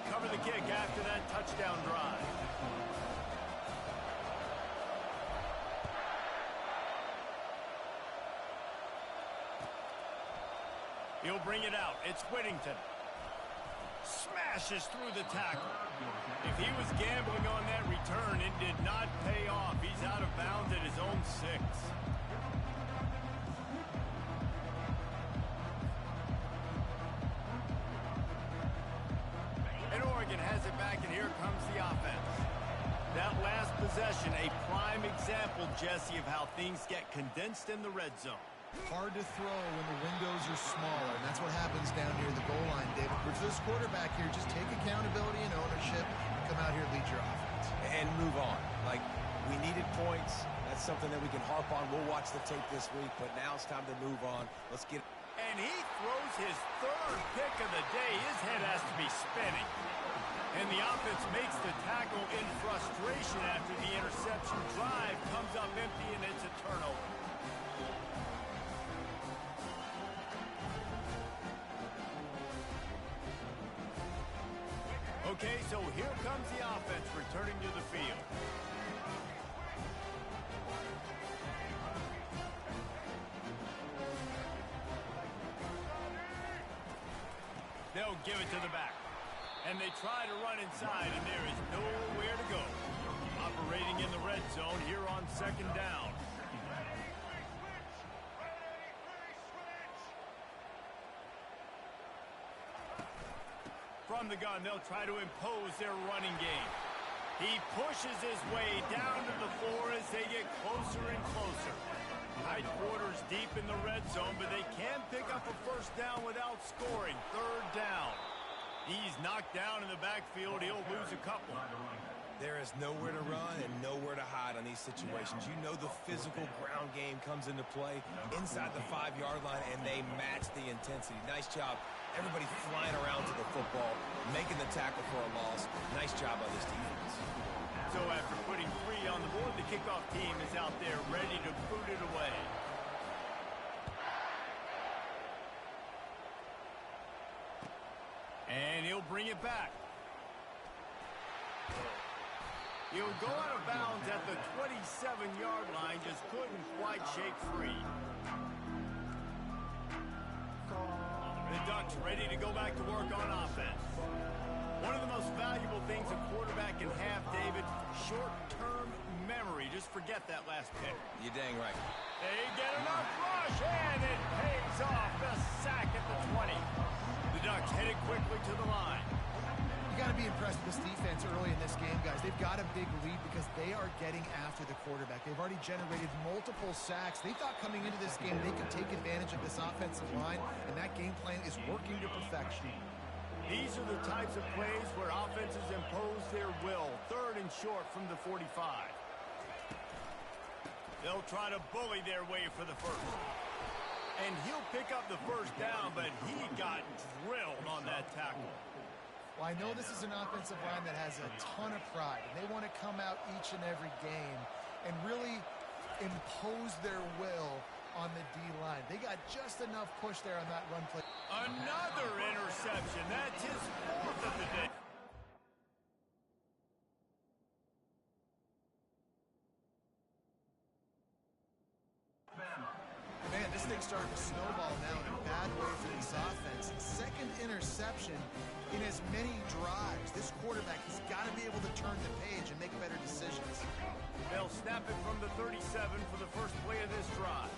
recover the kick after that touchdown drive. He'll bring it out. It's Whittington. Smashes through the tackle. If he was gambling on that return, it did not pay off. He's out of bounds at his own 6. And Oregon has it back, and here comes the offense. That last possession, a prime example, Jesse, of how things get condensed in the red zone. Hard to throw when the windows are smaller, and that's what happens down near the goal line, David. For this quarterback here, just take accountability and ownership and come out here and lead your offense. And move on. Like, we needed points. That's something that we can harp on. We'll watch the tape this week, but now it's time to move on. Let's get it. And he throws his 3rd pick of the day. His head has to be spinning. And the offense makes the tackle in frustration after the interception. Drive comes up empty, and it's a turnover. Okay, so here comes the offense returning to the field. They'll give it to the back. And they try to run inside, and there is nowhere to go. Operating in the red zone here on 2nd down. From the gun, they'll try to impose their running game. He pushes his way down to the floor as they get closer and closer. Tight quarters deep in the red zone, but they can pick up a 1st down without scoring. 3rd down. He's knocked down in the backfield. He'll lose a couple. There is nowhere to run and nowhere to hide on these situations. You know the physical ground game comes into play inside the 5-yard line, and they match the intensity. Nice job. Everybody flying around to the football, making the tackle for a loss. Nice job by this defense. So after putting 3 on the board, the kickoff team is out there ready to boot it away. And he'll bring it back. He'll go out of bounds at the 27-yard line, just couldn't quite shake free. The Ducks ready to go back to work on offense. One of the most valuable things a quarterback can have, David, short-term memory. Just forget that last pick. You're dang right. They get enough rush, and it pays off. The sack at the 20. The Ducks headed quickly to the line. You got to be impressed with this defense early in this game, guys. They've got a big lead because they are getting after the quarterback. They've already generated multiple sacks. They thought coming into this game they could take advantage of this offensive line, and that game plan is working to perfection. These are the types of plays where offenses impose their will. 3rd and short from the 45. They'll try to bully their way for the 1st. And he'll pick up the 1st down, but he got drilled on that tackle. Well, I know this is an offensive line that has a ton of pride, and they want to come out each and every game and really impose their will on the D-line. They got just enough push there on that run play. Another interception. That's his 4th of the day. Man, this thing's starting to snowball now in a bad way for this offense. 2nd interception in as many drives. This quarterback has got to be able to turn the page and make better decisions. They'll snap it from the 37 for the first play of this drive.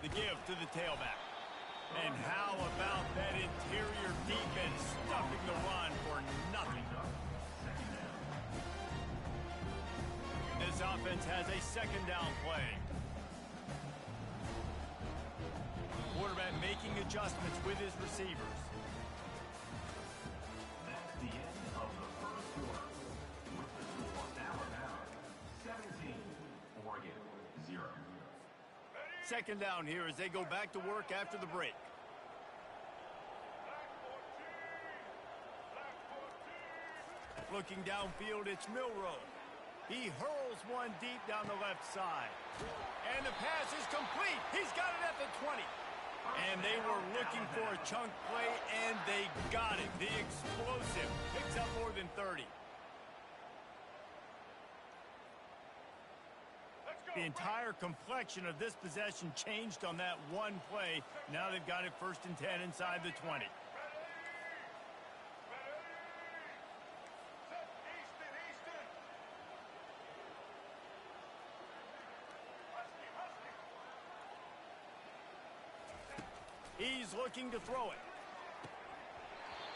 The give to the tailback. And how about that interior defense stuffing the run for nothing? This offense has a 2nd down play. Quarterback making adjustments with his receivers. That's the end of the 1st quarter. With the score now about 17, Oregon 0. 2nd down here as they go back to work after the break. Looking downfield, it's Milroe. He hurls one deep down the left side. And the pass is complete. He's got it at the 20. And they were looking for a chunk play, and they got it. The explosive picks up more than 30. The entire complexion of this possession changed on that one play. Now they've got it 1st and 10 inside the 20. He's looking to throw it.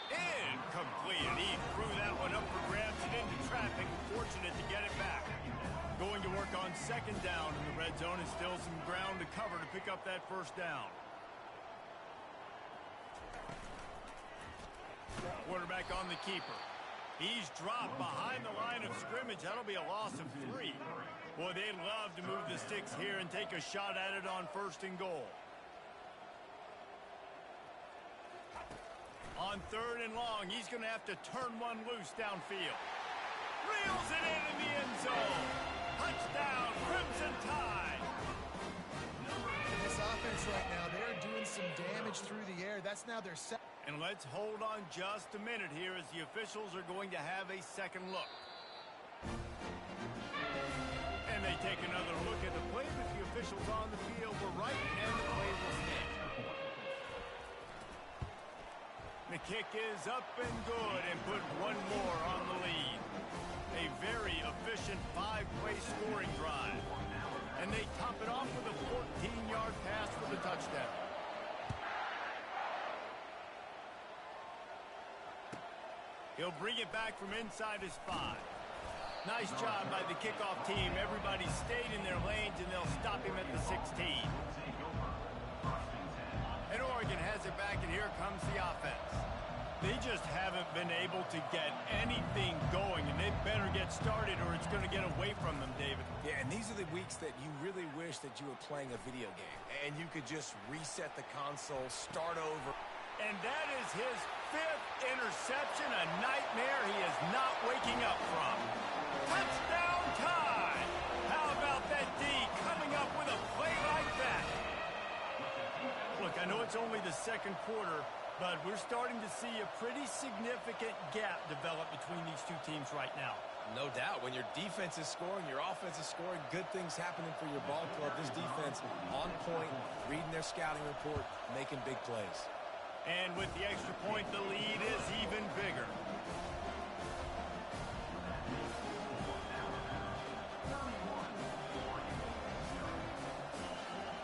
Incomplete. He threw that one up for grabs and into traffic. Fortunate to get it back. Going to work on 2nd down in the red zone, and still some ground to cover to pick up that 1st down. Quarterback on the keeper. He's dropped behind the line of scrimmage. That'll be a loss of 3. Boy, they'd love to move the sticks here and take a shot at it on 1st and goal. On 3rd and long, he's going to have to turn one loose downfield. Reels it in the end zone. Touchdown, Crimson Tide. In this offense right now, they're doing some damage through the air. That's now their second. And let's hold on just a minute here as the officials are going to have a second look. And they take another look at the play, but the officials on the field were right, and the play will stand. The kick is up and good, and put one more on the lead. A very efficient 5-play scoring drive. And they top it off with a 14-yard pass for the touchdown. He'll bring it back from inside his 5. Nice job by the kickoff team. Everybody stayed in their lanes, and they'll stop him at the 16. And Oregon has it back, and here comes the offense. They just haven't been able to get anything going, and they better get started or it's going to get away from them, David. Yeah, and these are the weeks that you really wish that you were playing a video game and you could just reset the console, start over. And that is his 5th interception, a nightmare he is not waking up from. Touchdown time! How about that D coming up with a play like that? Look, I know it's only the 2nd quarter, but we're starting to see a pretty significant gap develop between these two teams right now. No doubt. When your defense is scoring, your offense is scoring, good things happening for your ball club. This defense on point, reading their scouting report, making big plays. And with the extra point, the lead is even bigger.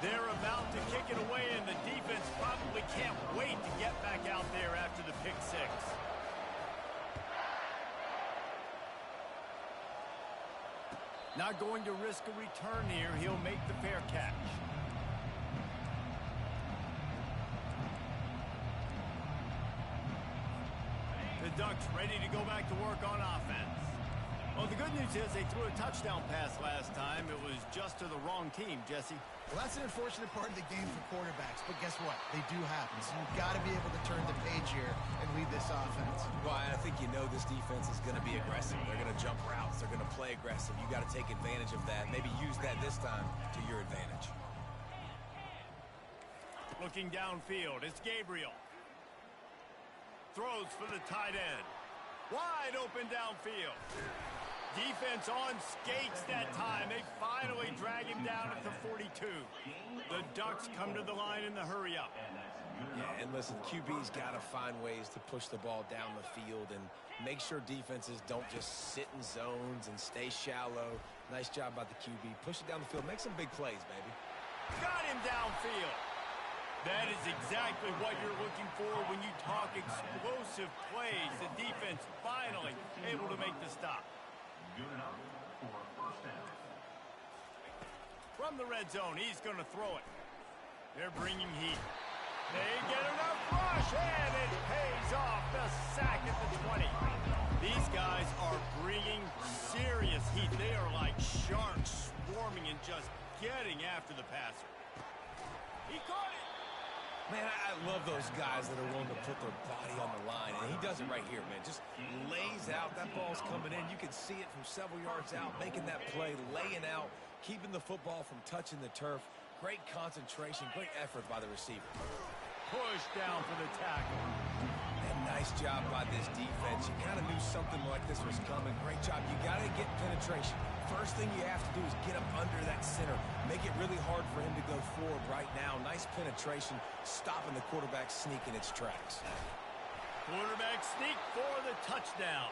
They're about to kick it away, and the defense probably can't wait to get back out there after the pick 6. Not going to risk a return here. He'll make the fair catch. The Ducks ready to go back to work on offense. Well, the good news is they threw a touchdown pass last time. It was just to the wrong team, Jesse. Well, that's an unfortunate part of the game for quarterbacks, but guess what? They do happen. So you've got to be able to turn the page here and lead this offense. Well, I think you know this defense is going to be aggressive. They're going to jump routes. They're going to play aggressive. You got to take advantage of that. Maybe use that this time to your advantage. Looking downfield, it's Gabriel. Throws for the tight end. Wide open downfield. Defense on skates that time. They finally drag him down at the 42. The Ducks come to the line in the hurry-up. Yeah, and listen, QB's got to find ways to push the ball down the field and make sure defenses don't just sit in zones and stay shallow. Nice job by the QB. Push it down the field. Make some big plays, baby. Got him downfield. That is exactly what you're looking for when you talk explosive plays. The defense finally able to make the stop. Good enough for a 1st down. From the red zone, he's going to throw it. They're bringing heat. They get enough rush, and it pays off. The sack at the 20. These guys are bringing serious heat. They are like sharks swarming and just getting after the passer. He caught it. Man, I love those guys that are willing to put their body on the line, and he does it right here, man. Just lays out. That ball's coming in. You can see it from several yards out, making that play, laying out, keeping the football from touching the turf. Great concentration, great effort by the receiver. Push down for the tackle. And nice job by this defense. You kind of knew something like this was coming. Great job. You got to get penetration. First thing you have to do is get up under that center. Make it really hard for him to go forward right now. Nice penetration, stopping the quarterback sneak in its tracks. Quarterback sneak for the touchdown.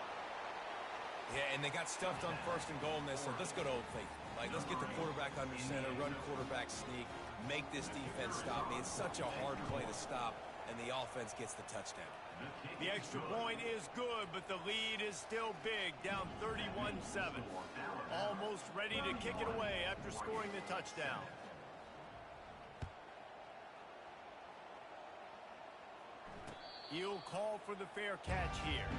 Yeah, and they got stuffed on 1st and goal, and they said, let's go to Old Faithful. Like, let's get the quarterback under center, run quarterback sneak, make this defense stop me. It's such a hard play to stop, and the offense gets the touchdown. The extra point is good, but the lead is still big, down 31-7. Almost ready to kick it away after scoring the touchdown. He'll call for the fair catch here.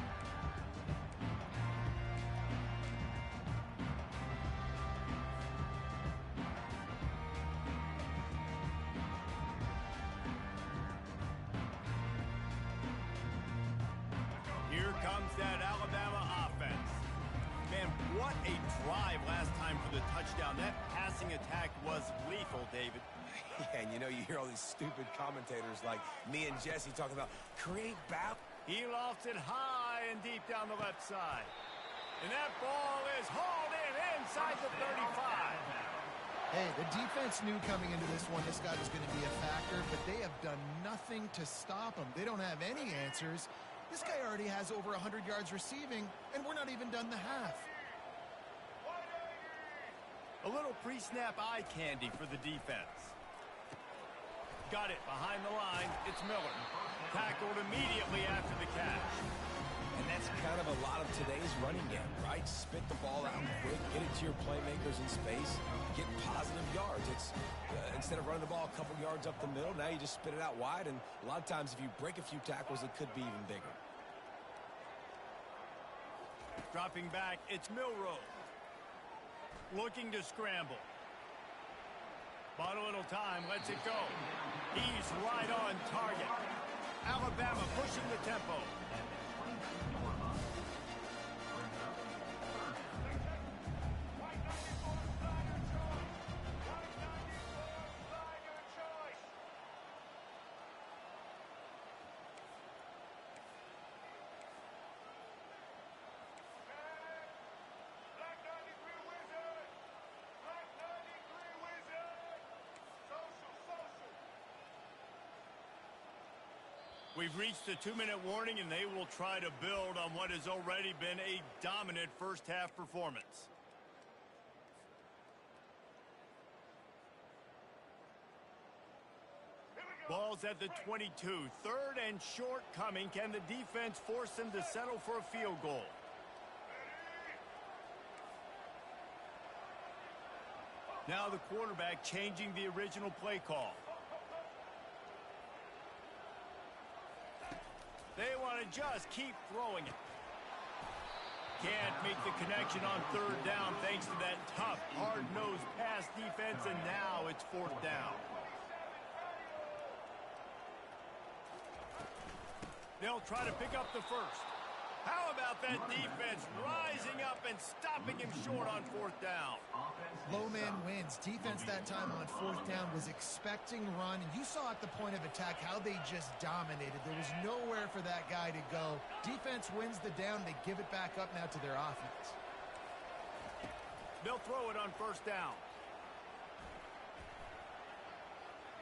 Here comes that Alabama offense. Man, what a drive last time for the touchdown. That passing attack was lethal, David. Yeah, and you know, you hear all these stupid commentators like me and Jesse talking about create battle. He lofts it high and deep down the left side. And that ball is hauled in inside the 35. Hey, the defense knew coming into this one this guy was going to be a factor, but they have done nothing to stop him. They don't have any answers. This guy already has over 100 yards receiving, and we're not even done the half. A little pre-snap eye candy for the defense. Got it behind the line. It's Miller. Tackled immediately after the catch. And that's kind of a lot of today's running game, right? Spit the ball out quick, get it to your playmakers in space, get positive yards. It's instead of running the ball a couple yards up the middle, now you just spit it out wide, and a lot of times if you break a few tackles, it could be even bigger. Dropping back, it's Milroe. Looking to scramble. Bought a little time, lets it go. He's right on target. Alabama pushing the tempo. We've reached the 2-minute warning, and they will try to build on what has already been a dominant first-half performance. Ball's at the 22. 3rd and short coming. Can the defense force them to settle for a field goal? Now the quarterback changing the original play call. They want to just keep throwing it. Can't make the connection on 3rd down thanks to that tough, hard-nosed pass defense, and now it's 4th down. They'll try to pick up the first. How about that defense rising up and stopping him short on 4th down? Low man wins. Defense that time on 4th down was expecting run. And you saw at the point of attack how they just dominated. There was nowhere for that guy to go. Defense wins the down. They give it back up now to their offense. They'll throw it on 1st down.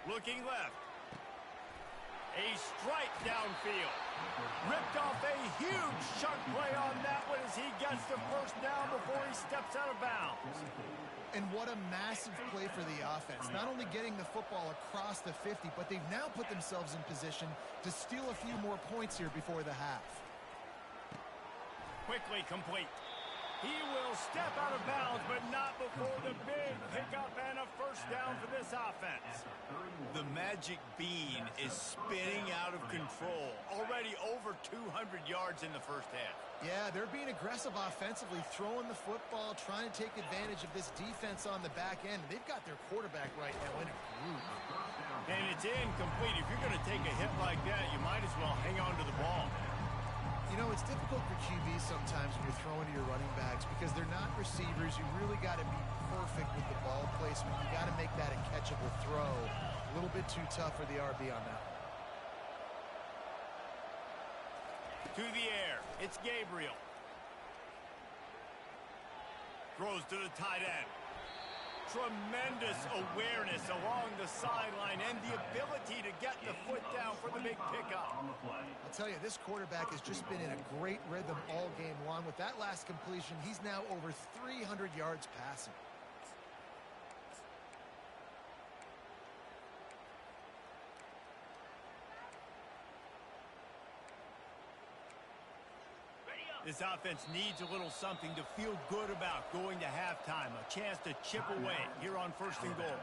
Looking left. A strike downfield. Ripped off a huge chunk play on that one as he gets the 1st down before he steps out of bounds. And what a massive play for the offense. Not only getting the football across the 50, but they've now put themselves in position to steal a few more points here before the half. Quickly complete. He will step out of bounds, but not before the big pickup and a 1st down for this offense. The magic bean is spinning out of control. Already over 200 yards in the 1st half. Yeah, they're being aggressive offensively, throwing the football, trying to take advantage of this defense on the back end. They've got their quarterback right now in a groove. And it's incomplete. If you're going to take a hit like that, you might as well hang on to the ball. You know, it's it's difficult for QBs sometimes when you're throwing to your running backs because they're not receivers. You really got to be perfect with the ball placement. You got to make that a catchable throw. A little bit too tough for the RB on that. To the air, it's Gabriel. Throws to the tight end. Tremendous awareness along the sideline and the ability to get the foot down for the big pickup. I'll tell you, this quarterback has just been in a great rhythm all game long. With that last completion, he's now over 300 yards passing. This offense needs a little something to feel good about going to halftime. A chance to chip away here on 1st and goal.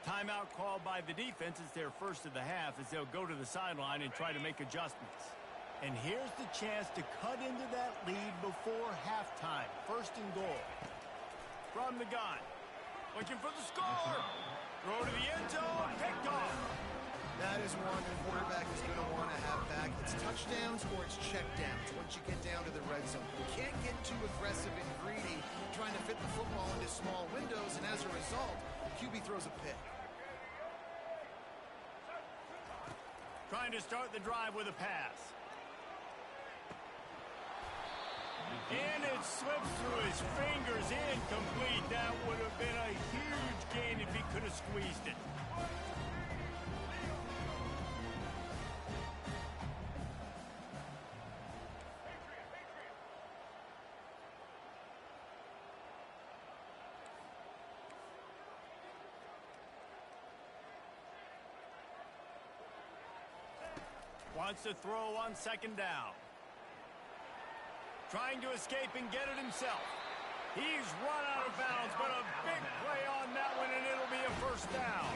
Timeout called by the defense. It's their first of the half as they'll go to the sideline and try to make adjustments. And here's the chance to cut into that lead before halftime. 1st and goal. From the gun. Looking for the score. Throw to the end zone. Picked off. That is one the quarterback is going to want to have back. It's touchdowns or it's checkdowns once you get down to the red zone. You can't get too aggressive and greedy trying to fit the football into small windows, and as a result, QB throws a pick. Trying to start the drive with a pass. And it slips through his fingers, incomplete. That would have been a huge gain if he could have squeezed it. Wants to throw on 2nd down. Trying to escape and get it himself. He's run out of bounds, but a big play on that one, and it'll be a 1st down.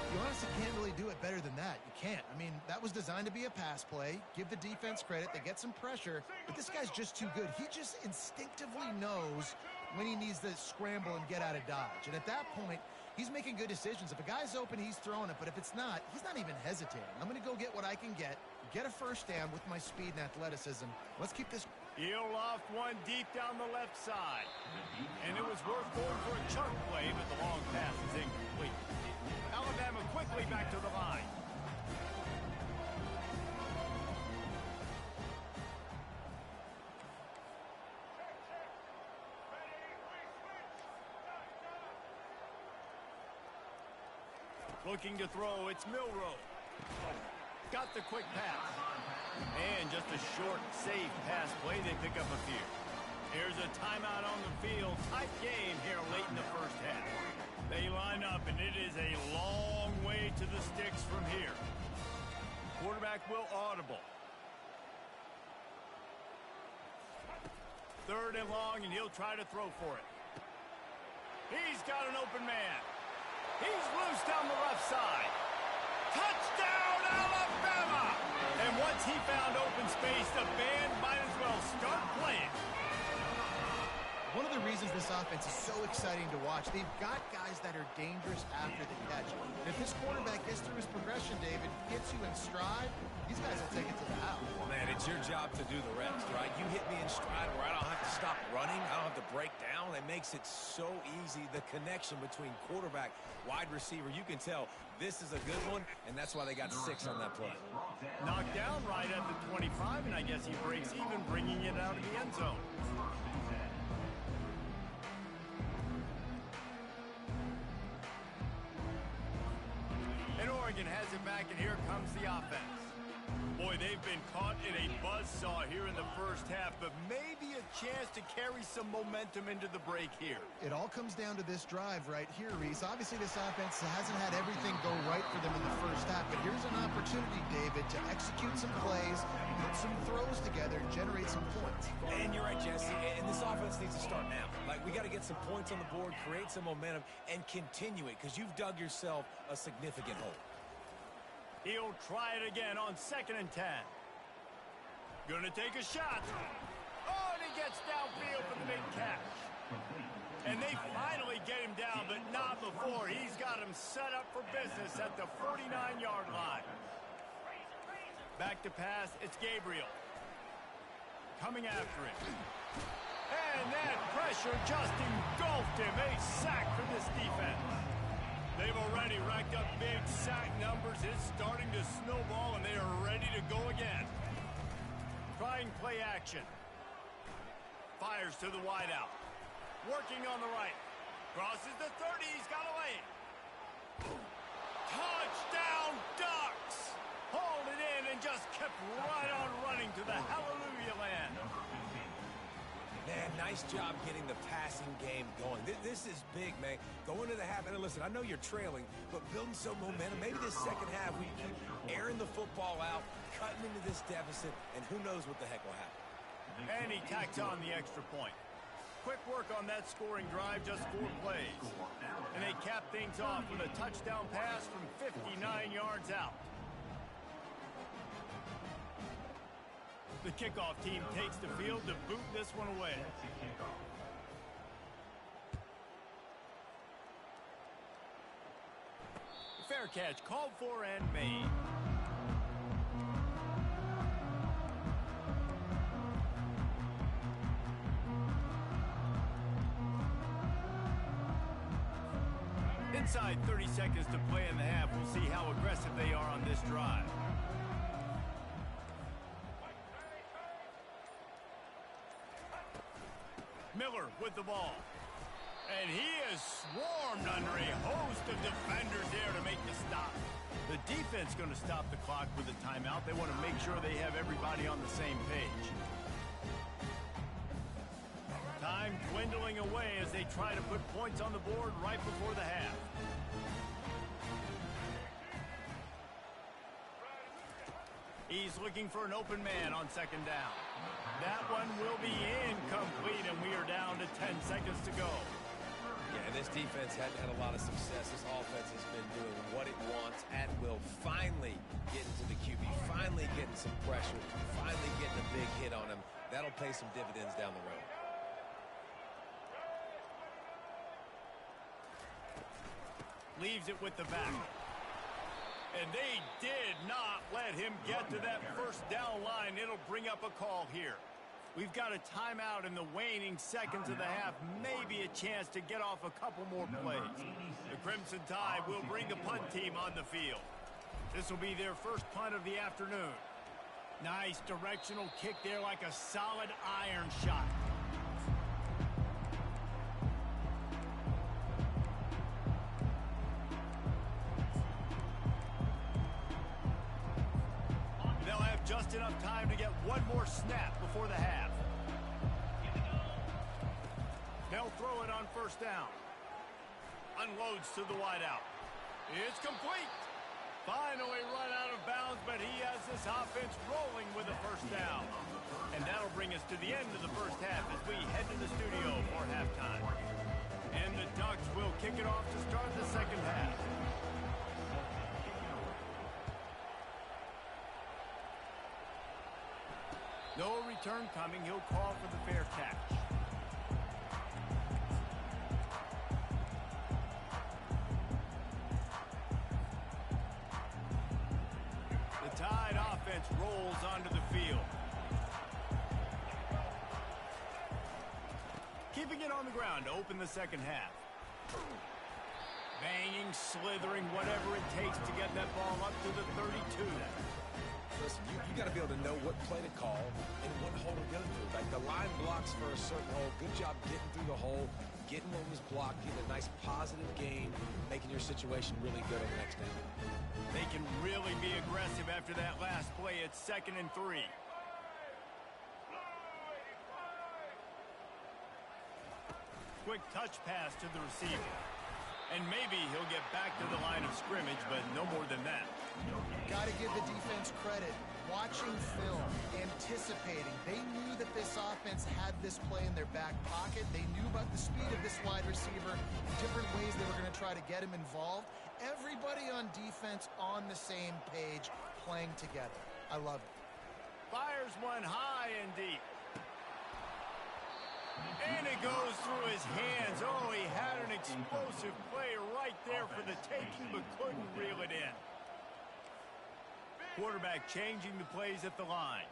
You honestly can't really do it better than that. You can't. I mean, that was designed to be a pass play. Give the defense credit. They get some pressure, but this guy's just too good. He just instinctively knows when he needs to scramble and get out of dodge. And at that point, he's making good decisions. If a guy's open, he's throwing it. But if it's not, he's not even hesitating. I'm going to go get what I can get a 1st down with my speed and athleticism. Let's keep this. He'll loft one deep down the left side. And it was worth going for a chunk play, but the long pass is incomplete. Alabama quickly back to the line. Looking to throw, it's Milroe. Got the quick pass. And just a short, safe pass play. They pick up a few. Here's a timeout on the field. Tight game here late in the 1st half. They line up, and it is a long way to the sticks from here. Quarterback will audible. 3rd and long, and he'll try to throw for it. He's got an open man. He's loose down the left side. Touchdown, Alabama! And once he found open space, the band might as well start playing. One of the reasons this offense is so exciting to watch, they've got guys that are dangerous after the catch. And if this quarterback gets through his progression, David, gets you in stride, these guys will take it to the house. Well, man, it's your job to do the rest, right? You hit me in stride where I don't have to stop running. I don't have to break down. It makes it so easy. The connection between quarterback, wide receiver, you can tell this is a good one, and that's why they got 6 on that play. Knocked down right at the 25, and I guess he breaks even, bringing it out of the end zone. And Oregon has it back, and here comes the offense. Boy, they've been caught in a buzzsaw here in the 1st half, but maybe a chance to carry some momentum into the break here. It all comes down to this drive right here, Reese. Obviously, this offense hasn't had everything go right for them in the 1st half, but here's an opportunity, David, to execute some plays, put some throws together, and generate some points. And you're right, Jesse, and this offense needs to start now. Like, we got to get some points on the board, create some momentum, and continue it, because you've dug yourself a significant hole. He'll try it again on 2nd and 10. Gonna take a shot. Oh, and he gets downfield for the big catch. And they finally get him down, but not before. He's got him set up for business at the 49-yard line. Back to pass, it's Gabriel. coming after him. And that pressure just engulfed him. A sack for this defense. They've already racked up big sack numbers. It's starting to snowball, and they are ready to go again. Trying play action. Fires to the wideout. Working on the right. Crosses the 30. He's got a lane. Touchdown Ducks! Hauled it in and just kept right on running to the hallelujah land. Man, nice job getting the passing game going. This is big, man. Go into the half, and listen, I know you're trailing, but building some momentum. Maybe this second half we keep airing the football out, cutting into this deficit, and who knows what the heck will happen. And he tacks on the extra point. Quick work on that scoring drive, just 4 plays. And they cap things off with a touchdown pass from 59 yards out. The kickoff team takes the field to boot this one away. Fair catch called for and made. Inside 30 seconds to play in the half. We'll see how aggressive they are on this drive. Miller with the ball. And he is swarmed under a host of defenders there to make the stop. The defense going to stop the clock with a timeout. They want to make sure they have everybody on the same page. Time dwindling away as they try to put points on the board right before the half. He's looking for an open man on second down. That one will be incomplete, and we are down to 10 seconds to go. Yeah, this defense hadn't had a lot of success. This offense has been doing what it wants and will finally get into the QB, finally getting some pressure, finally getting a big hit on him. That'll pay some dividends down the road. Leaves it with the back. And they did not let him get to that first down line. It'll bring up a call here. We've got a timeout in the waning seconds of the half. Maybe a chance to get off a couple more plays. The Crimson Tide will bring the punt team on the field. This will be their first punt of the afternoon. Nice directional kick there like a solid iron shot. Just enough time to get one more snap before the half. They'll throw it on first down. Unloads to the wideout. It's complete. Finally run out of bounds, but he has this offense rolling with a first down. And that'll bring us to the end of the first half as we head to the studio for halftime. And the Ducks will kick it off to start the second half. No return coming. He'll call for the fair catch. The Tide offense rolls onto the field. Keeping it on the ground to open the second half. Banging, slithering, whatever it takes to get that ball up to the 32. Listen, you got to be able to know what play to call and what hole to go through. Like the line blocks for a certain hole. Good job getting through the hole, getting what was blocked, getting a nice positive gain, making your situation really good on the next down. They can really be aggressive after that last play. It's 2nd and 3. Quick touch pass to the receiver. And maybe he'll get back to the line of scrimmage, but no more than that. Got to give the defense credit. Watching film, anticipating. They knew that this offense had this play in their back pocket. They knew about the speed of this wide receiver, different ways they were going to try to get him involved. Everybody on defense on the same page, playing together. I love it. Fires one high and deep. And it goes through his hands. Oh, he had an explosive play right there for the taking, but couldn't reel it in. Quarterback changing the plays at the line.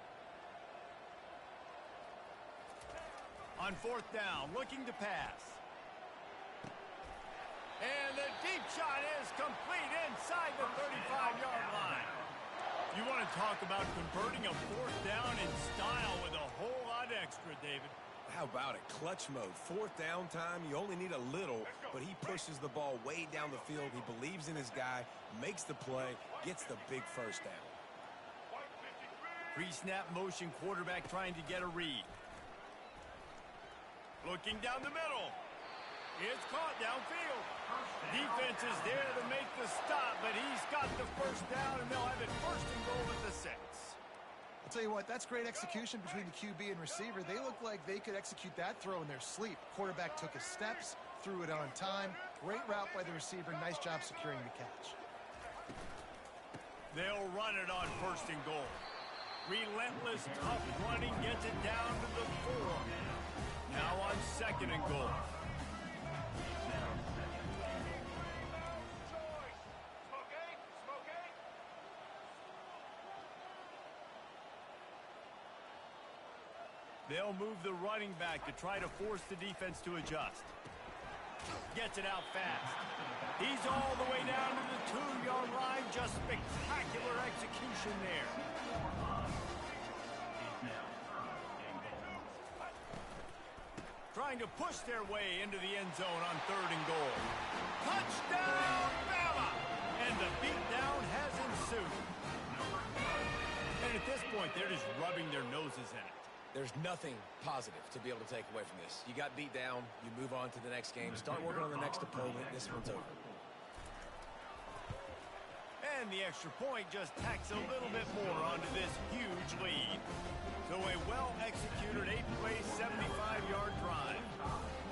On fourth down, looking to pass. And the deep shot is complete inside the 35-yard line. You want to talk about converting a fourth down in style with a whole lot extra, David. How about it? Clutch mode. Fourth down time. You only need a little, but he pushes the ball way down the field. He believes in his guy, makes the play, gets the big first down. Pre-snap motion quarterback trying to get a read. Looking down the middle. It's caught downfield. Defense is there to make the stop, but he's got the first down, and they'll have it first and goal at the 6. I'll tell you what, that's great execution between the QB and receiver. They look like they could execute that throw in their sleep. Quarterback took his steps, threw it on time. Great route by the receiver. Nice job securing the catch. They'll run it on first and goal. Relentless, tough running gets it down to the 4. Now on second and goal. They'll move the running back to try to force the defense to adjust. Gets it out fast. He's all the way down to the 2-yard line. Just spectacular execution there. Trying to push their way into the end zone on third and goal. Touchdown, Bama! And the beatdown has ensued. And at this point, they're just rubbing their noses in it. There's nothing positive to be able to take away from this. You got beat down, you move on to the next game, start working on the next opponent. This one's over. And the extra point just tacks a little bit more onto this huge lead. So a well-executed 8-play, 75-yard drive.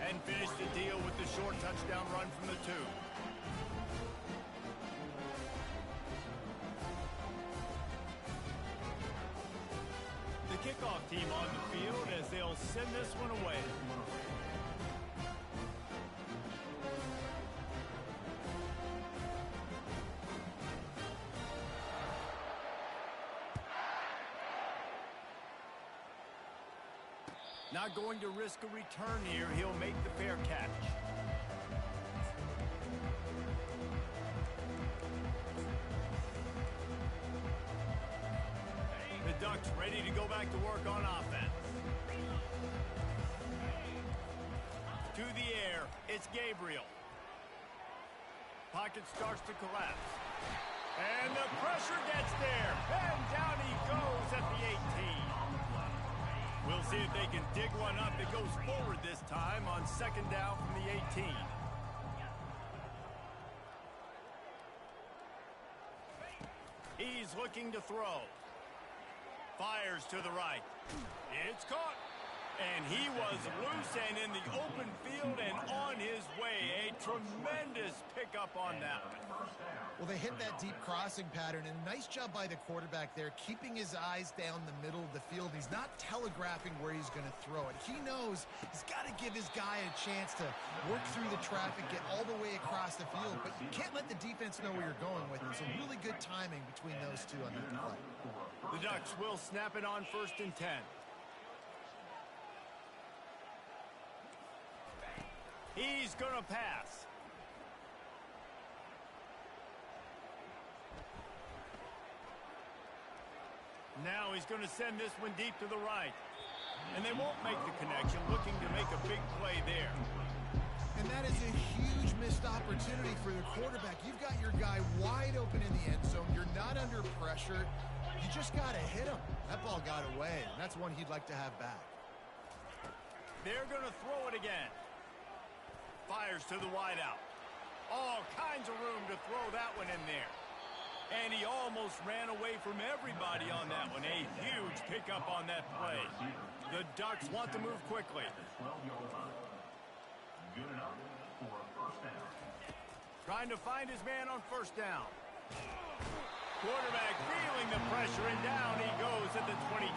And finish the deal with the short touchdown run from the 2. The kickoff team on the field as they'll send this one away. Not going to risk a return here. He'll make the fair catch. The Ducks ready to go back to work on offense. To the air, it's Gabriel. Pocket starts to collapse. And the pressure gets there. And down he goes at the 18. We'll see if they can dig one up. It goes forward this time on second down from the 18. He's looking to throw. Fires to the right. It's caught. And he was loose and in the open field and on his way. A tremendous pickup on that one. Well, they hit that deep crossing pattern, and a nice job by the quarterback there, keeping his eyes down the middle of the field. He's not telegraphing where he's going to throw it. He knows he's got to give his guy a chance to work through the traffic, get all the way across the field, but you can't let the defense know where you're going with it. So really good timing between those two on that play. The Ducks will snap it on first and 10. He's going to pass. Now he's going to send this one deep to the right. And they won't make the connection, looking to make a big play there. And that is a huge missed opportunity for the quarterback. You've got your guy wide open in the end zone. You're not under pressure. You just got to hit him. That ball got away, and that's one he'd like to have back. They're going to throw it again. Fires to the wideout. All kinds of room to throw that one in there. And he almost ran away from everybody on that one. A huge pickup on that play. The Ducks want to move quickly. Good enough for a first down. Trying to find his man on first down. Quarterback feeling the pressure, and down he goes at the 22.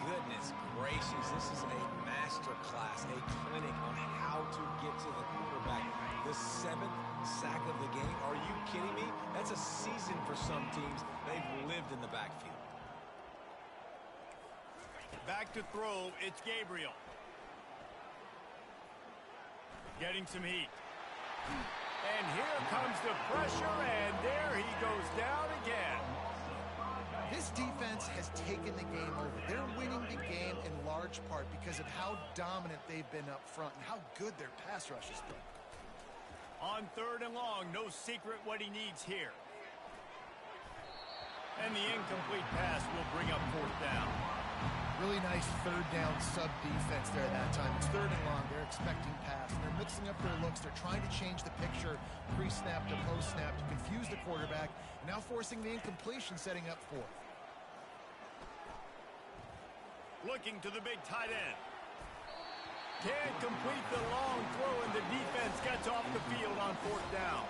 Goodness gracious, this is a master class, a clinic on how to get to the quarterback. The 7th sack of the game. Are you kidding me? That's a season for some teams. They've lived in the backfield. Back to throw, it's Gabriel. Getting some heat. And here comes the pressure, and there he goes down again. This defense has taken the game over. They're winning the game in large part because of how dominant they've been up front and how good their pass rush has been. On 3rd and long, no secret what he needs here. And the incomplete pass will bring up 4th down. Really nice 3rd down sub defense there at that time. It's 3rd and long. They're expecting pass, and they're mixing up their looks. They're trying to change the picture pre-snap to post-snap to confuse the quarterback, and now forcing the incompletion, setting up 4th. Looking to the big tight end. Can't complete the long throw, and the defense gets off the field on 4th down.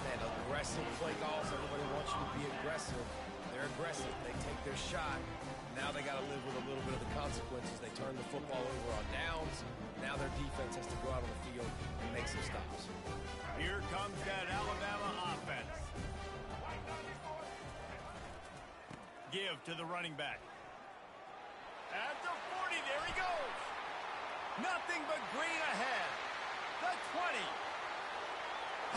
Man, aggressive play calls. Everybody wants you to be aggressive. They're aggressive. They take their shot. Now they got to live with a little bit of the consequences. They turn the football over on downs. Now their defense has to go out on the field and make some stops. Here comes that Alabama offense. Give to the running back. At the 40, there he goes. Nothing but green ahead. The 20.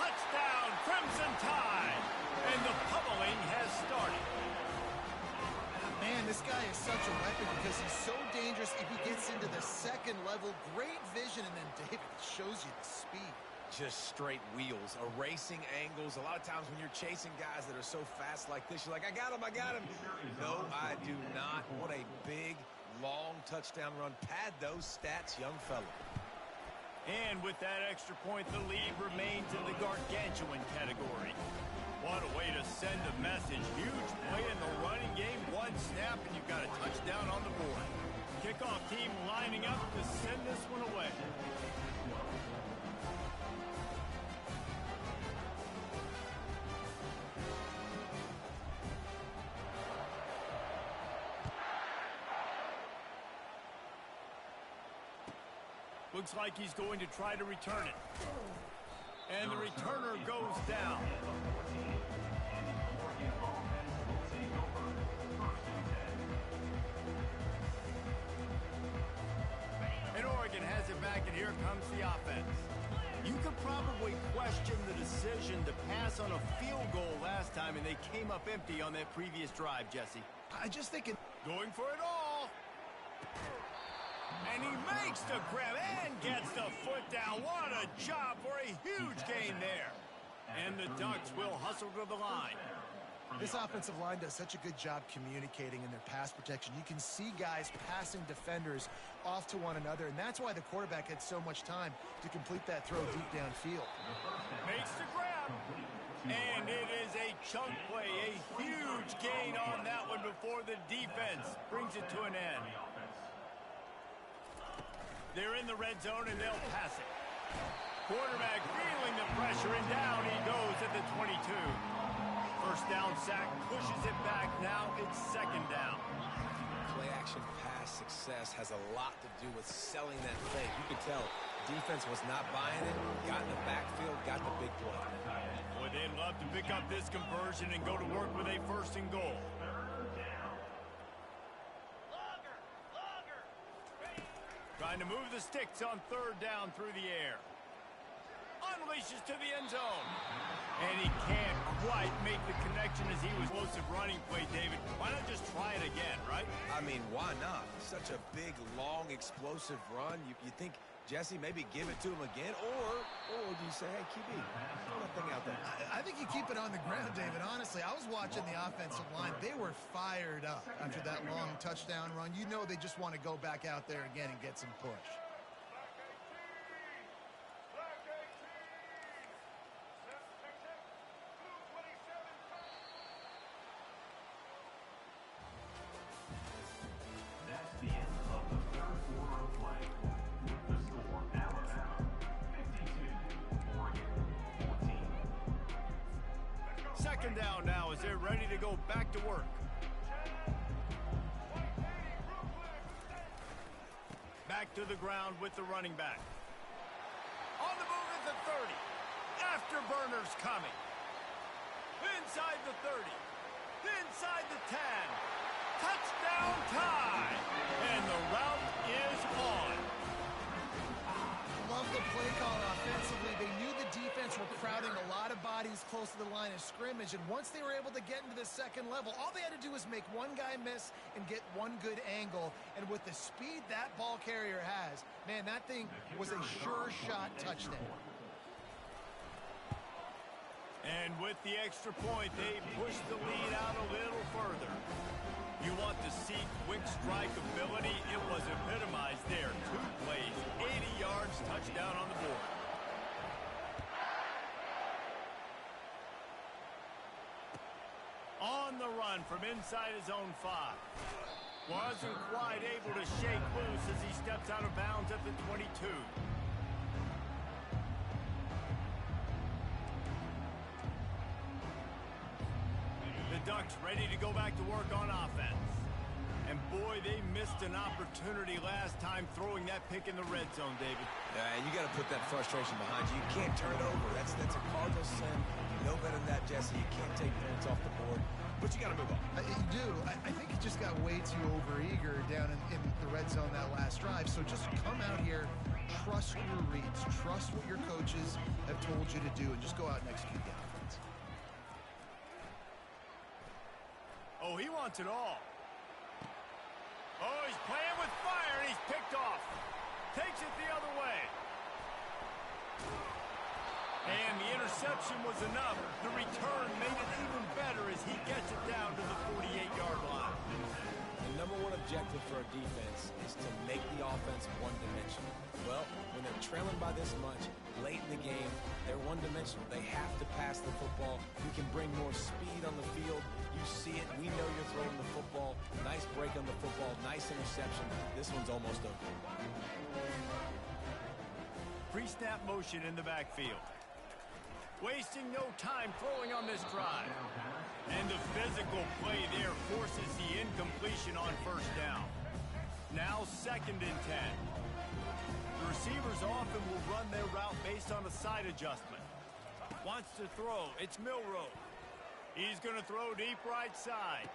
Touchdown, Crimson Tide. And the pummeling has started. Man, this guy is such a weapon because he's so dangerous if he gets into the 2nd level. Great vision, and then David shows you the speed. Just straight wheels, erasing angles. A lot of times when you're chasing guys that are so fast like this, you're like, I got him, I got him. No, I do not. What a big, long touchdown run. Pad those stats, young fella. And with that extra point, the lead remains in the gargantuan category. What a way to send a message. Huge play in the running game. 1 snap, and you've got a touchdown on the board. Kickoff team lining up to send this one away. Looks like he's going to try to return it. And the returner goes down. And Oregon has it back, and here comes the offense. You could probably question the decision to pass on a field goal last time, and they came up empty on that previous drive, Jesse. I just think it... Going for it all. And he makes the grab and gets the foot down. What a job for a huge gain there. And the Ducks will hustle to the line. This offensive line does such a good job communicating in their pass protection. You can see guys passing defenders off to one another, and that's why the quarterback had so much time to complete that throw deep downfield. Makes the grab. And it is a chunk play, a huge gain on that one before the defense brings it to an end. They're in the red zone, and they'll pass it. Quarterback feeling the pressure, and down he goes at the 22. First down sack, pushes it back. Now it's 2nd down. Play-action pass success has a lot to do with selling that fake. You could tell defense was not buying it, got in the backfield, got the big play. Boy, they'd love to pick up this conversion and go to work with a 1st and goal. Trying to move the sticks on 3rd down through the air. Unleashes to the end zone. And he can't quite make the connection as he was. Explosive running play, David. Why not just try it again, right? I mean, why not? Such a big, long, explosive run. You think, Jesse, maybe give it to him again? Or do you say, hey, QB, throw that thing out there? I think you keep it on the ground, David. Honestly, I was watching the offensive line. They were fired up after that long touchdown run. You know they just want to go back out there again and get some push. That's the end of the 3rd quarter of play. With the score, Alabama 52, Oregon 14. 2nd down now as they're ready to go back to work. Back to the ground with the running back. On the move at the 30. Afterburners coming. Inside the 30. Inside the 10. Touchdown Tide. And the play call offensively. They knew the defense were crowding a lot of bodies close to the line of scrimmage, and once they were able to get into the second level, all they had to do was make one guy miss and get one good angle. And with the speed that ball carrier has, man, that thing was a sure shot touchdown. And with the extra point, they pushed the lead out a little further. You want to see quick strike ability? It was epitomized there. 2 plays, 80 yards, touchdown on the board. On the run from inside his own 5. Wasn't quite able to shake loose as he steps out of bounds at the 22. Ducks ready to go back to work on offense. And boy, they missed an opportunity last time throwing that pick in the red zone, David. Yeah, and you got to put that frustration behind you. You can't turn it over. That's a Cardinal sin. You know better than that, Jesse. You can't take points off the board. But you got to move on. You do. I think he just got way too overeager down in the red zone that last drive. So just come out here, trust your reads, trust what your coaches have told you to do, and just go out and execute the offense. Oh, he wants it all. Oh, he's playing with fire, and he's picked off. Takes it the other way. And the interception was enough. The return made it even better as he gets it down to the 48-yard line. The #1 objective for a defense is to make the offense one-dimensional. Well, when they're trailing by this much, late in the game, they're one-dimensional. They have to pass the football. You can bring more speed on the field. You see it. We know you're throwing the football. Nice break on the football. Nice interception. This one's almost over. Pre-snap motion in the backfield. Wasting no time throwing on this drive. And the physical play there forces the incompletion on first down. Now 2nd and 10. The receivers often will run their route based on a side adjustment. Wants to throw. It's Milroe. He's going to throw deep right side.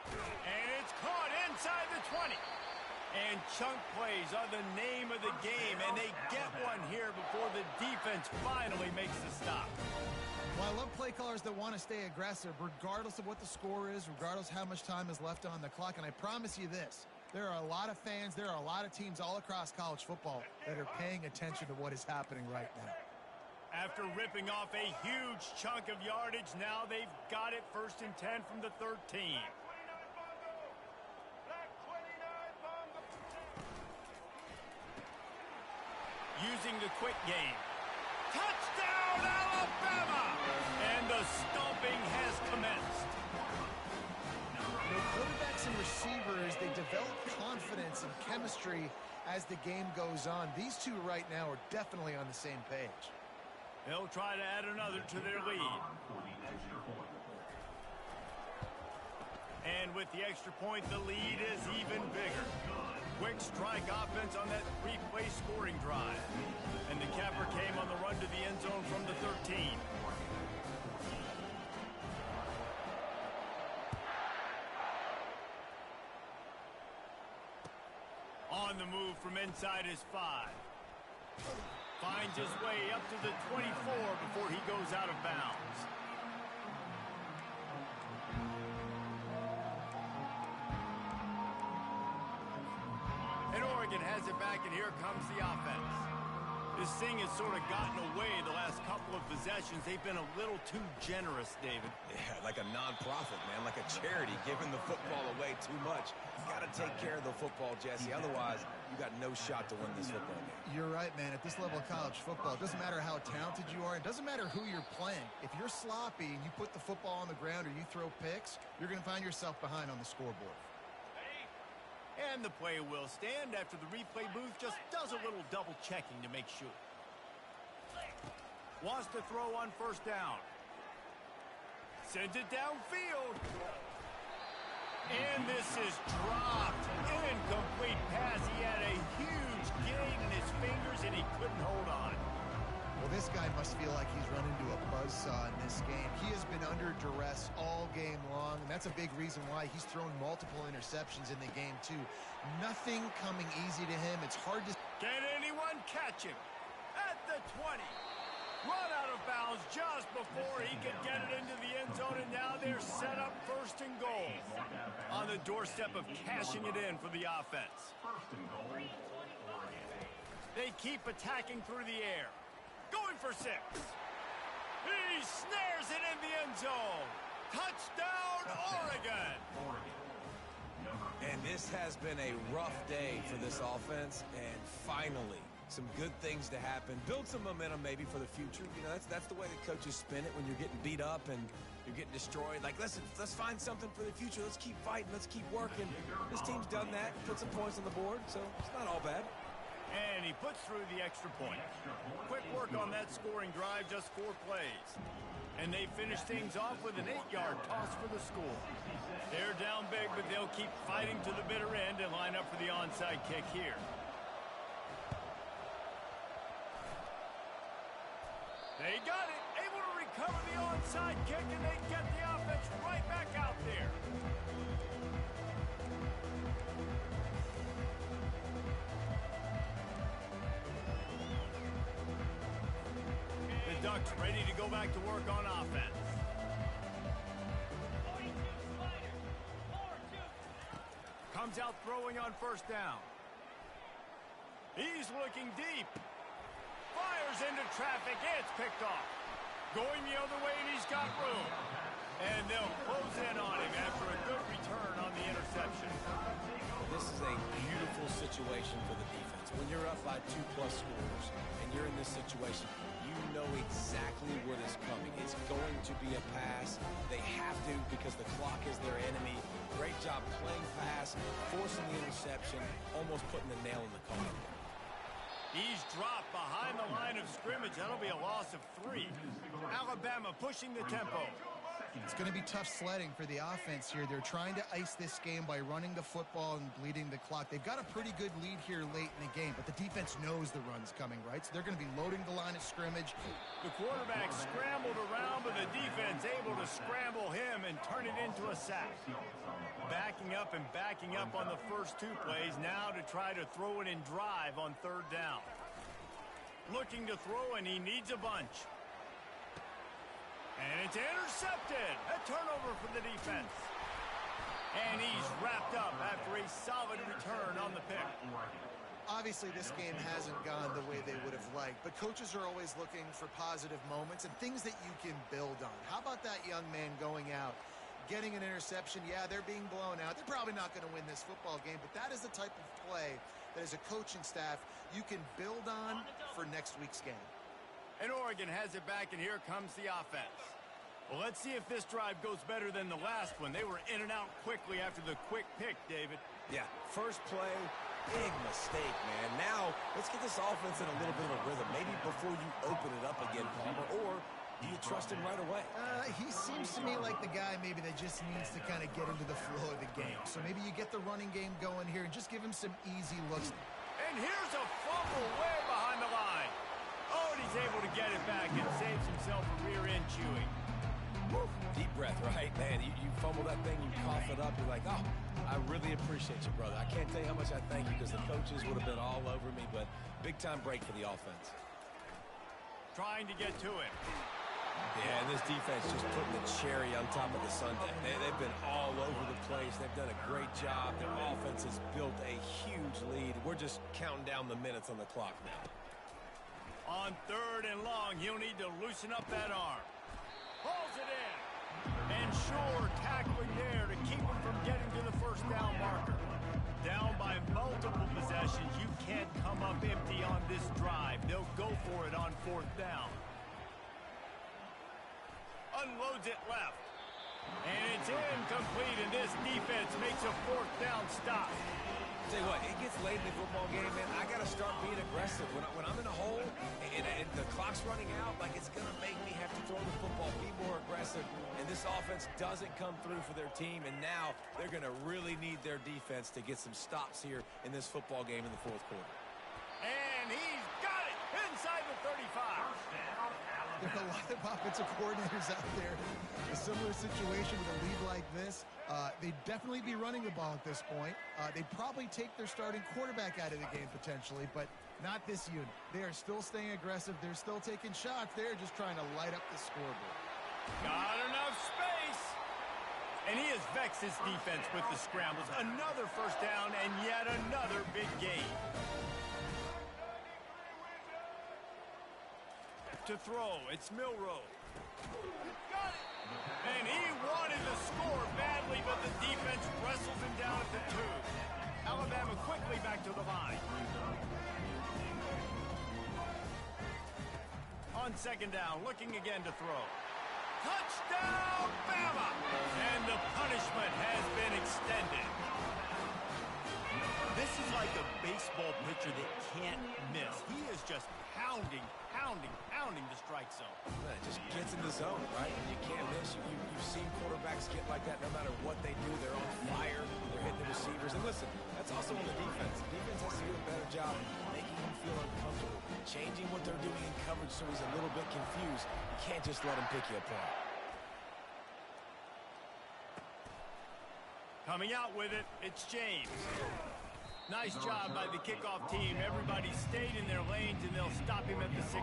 And it's caught inside the 20. And chunk plays are the name of the game, and they get one here before the defense finally makes the stop. Well, I love play callers that want to stay aggressive, regardless of what the score is, regardless how much time is left on the clock. And I promise you this, there are a lot of fans, there are a lot of teams all across college football that are paying attention to what is happening right now. After ripping off a huge chunk of yardage, now they've got it 1st and 10 from the 13. Using the quick game. Touchdown, Alabama! And the stomping has commenced. The quarterbacks and receivers, they develop confidence and chemistry as the game goes on. These two right now are definitely on the same page. They'll try to add another to their lead. And with the extra point, the lead is even bigger. Quick strike offense on that 3-play scoring drive. And the capper came on the run to the end zone from the 13. On the move from inside his 5. Finds his way up to the 24 before he goes out of bounds. And Oregon has it back, and here comes the offense. This thing has sort of gotten away the last couple of possessions. They've been a little too generous, David. Yeah, like a non-profit, man, like a charity, giving the football away too much. You got to take care of the football, Jesse. Otherwise, you got no shot to win this football game. You're right, man. At this level of college football, it doesn't matter how talented you are. It doesn't matter who you're playing. If you're sloppy and you put the football on the ground or you throw picks, you're going to find yourself behind on the scoreboard. And the play will stand after the replay booth just does a little double checking to make sure. Wants to throw on 1st down. Sends it downfield. And this is dropped. Incomplete pass. He had a huge gain in his fingers and he couldn't hold on. Well, this guy must feel like he's run into a buzzsaw in this game. He has been under duress all game long, and that's a big reason why he's thrown multiple interceptions in the game, too. Nothing coming easy to him. It's hard to... Can anyone catch him? the 20. Run out of bounds just before he could get it into the end zone, and now they're set up first and goal. On the doorstep of cashing it in for the offense. First and goal, Oregon. They keep attacking through the air. Going for 6. He snares it in the end zone. Touchdown, Oregon. And this has been a rough day for this offense, and finally, some good things to happen. Build some momentum maybe for the future. You know, that's the way the coaches spin it when you're getting beat up and you're getting destroyed. Like, listen, let's find something for the future. Let's keep fighting. Let's keep working. This team's done that, put some points on the board, so it's not all bad. And he puts through the extra point. Quick work on that scoring drive, just 4 plays. And they finish things off with an 8-yard toss for the score. They're down big, but they'll keep fighting to the bitter end and line up for the onside kick here. They got it, able to recover the onside kick, and they get the offense right back out there. The Ducks ready to go back to work on offense. Comes out throwing on first down. He's looking deep. Fires into traffic. It's picked off. Going the other way, and he's got room. And they'll close in on him after a good return on the interception. This is a beautiful situation for the defense. When you're up by 2+ scores and you're in this situation, you know exactly what is coming. It's going to be a pass. They have to because the clock is their enemy. Great job playing pass, forcing the interception, almost putting the nail in the coffin. He's dropped behind the line of scrimmage. That'll be a loss of 3. Alabama pushing the tempo. It's going to be tough sledding for the offense here. They're trying to ice this game by running the football and bleeding the clock. They've got a pretty good lead here late in the game, but the defense knows the run's coming, right? So they're going to be loading the line of scrimmage. The quarterback scrambled around, but the defense able to scramble him and turn it into a sack. Backing up and backing up on the first 2 plays, now to try to throw it in drive on 3rd down. Looking to throw, and he needs a bunch. And it's intercepted. A turnover for the defense. And he's wrapped up after a solid return on the pick. Obviously, this game hasn't gone the way they would have liked, but coaches are always looking for positive moments and things that you can build on. How about that young man going out, getting an interception? Yeah, they're being blown out. They're probably not going to win this football game, but that is the type of play that as a coaching staff you can build on for next week's game. And Oregon has it back, and here comes the offense. Well, let's see if this drive goes better than the last one. They were in and out quickly after the quick pick, David. Yeah, first play, big mistake, man. Now, let's get this offense in a little bit of a rhythm. Maybe before you open it up again, Palmer, or do you trust him right away? He seems to me like the guy maybe that just needs to kind of get into the flow of the game. So maybe you get the running game going here and just give him some easy looks. And here's a fumble way behind the line. Oh, and he's able to get it back and saves himself a rear end chewing. Woo. Deep breath, right? Man, you fumble that thing, you cough it up, you're like, oh, I really appreciate you, brother. I can't tell you how much I thank you because the coaches would have been all over me, but big-time break for the offense. Trying to get to it. Yeah, and this defense just putting the cherry on top of the sundae. They've been all over the place. They've done a great job. Their offense has built a huge lead. We're just counting down the minutes on the clock now. On 3rd and long, he'll need to loosen up that arm. Hauls it in. And sure, tackling there to keep him from getting to the first down marker. Down by multiple possessions, you can't come up empty on this drive. They'll go for it on 4th down. Unloads it left. And it's incomplete, and this defense makes a 4th down stop. Tell you what, it gets late in the football game, man. I got to start being aggressive. When I'm in a hole and the clock's running out, like it's going to make me have to throw the football, be more aggressive. And this offense doesn't come through for their team, and now they're going to really need their defense to get some stops here in this football game in the 4th quarter. And he's got it inside the 35. First down, There are a lot of offensive coordinators out there. A similar situation with a lead like this. They'd definitely be running the ball at this point. They'd probably take their starting quarterback out of the game potentially, but not this unit. They are still staying aggressive. They're still taking shots. They're just trying to light up the scoreboard. Got enough space. And he has vexed his defense with the scrambles. Another first down and yet another big gain. To throw, it's Milroe. Got it. And he wanted to score badly, but the defense wrestles him down at the 2. Alabama quickly back to the line. On second down, looking again to throw. Touchdown, Bama! And the punishment has been extended. This is like a baseball pitcher that can't miss. He is just pounding the strike zone. It just gets in the zone, right? You can't miss. You've seen quarterbacks get like that no matter what they do. They're on fire. They're hitting the receivers. And listen, that's also on the defense. The defense has to do a better job making him feel uncomfortable, changing what they're doing in coverage so he's a little bit confused. You can't just let him pick you apart. Coming out with it, it's James. Nice job by the kickoff team. Everybody stayed in their lanes, and they'll stop him at the 16.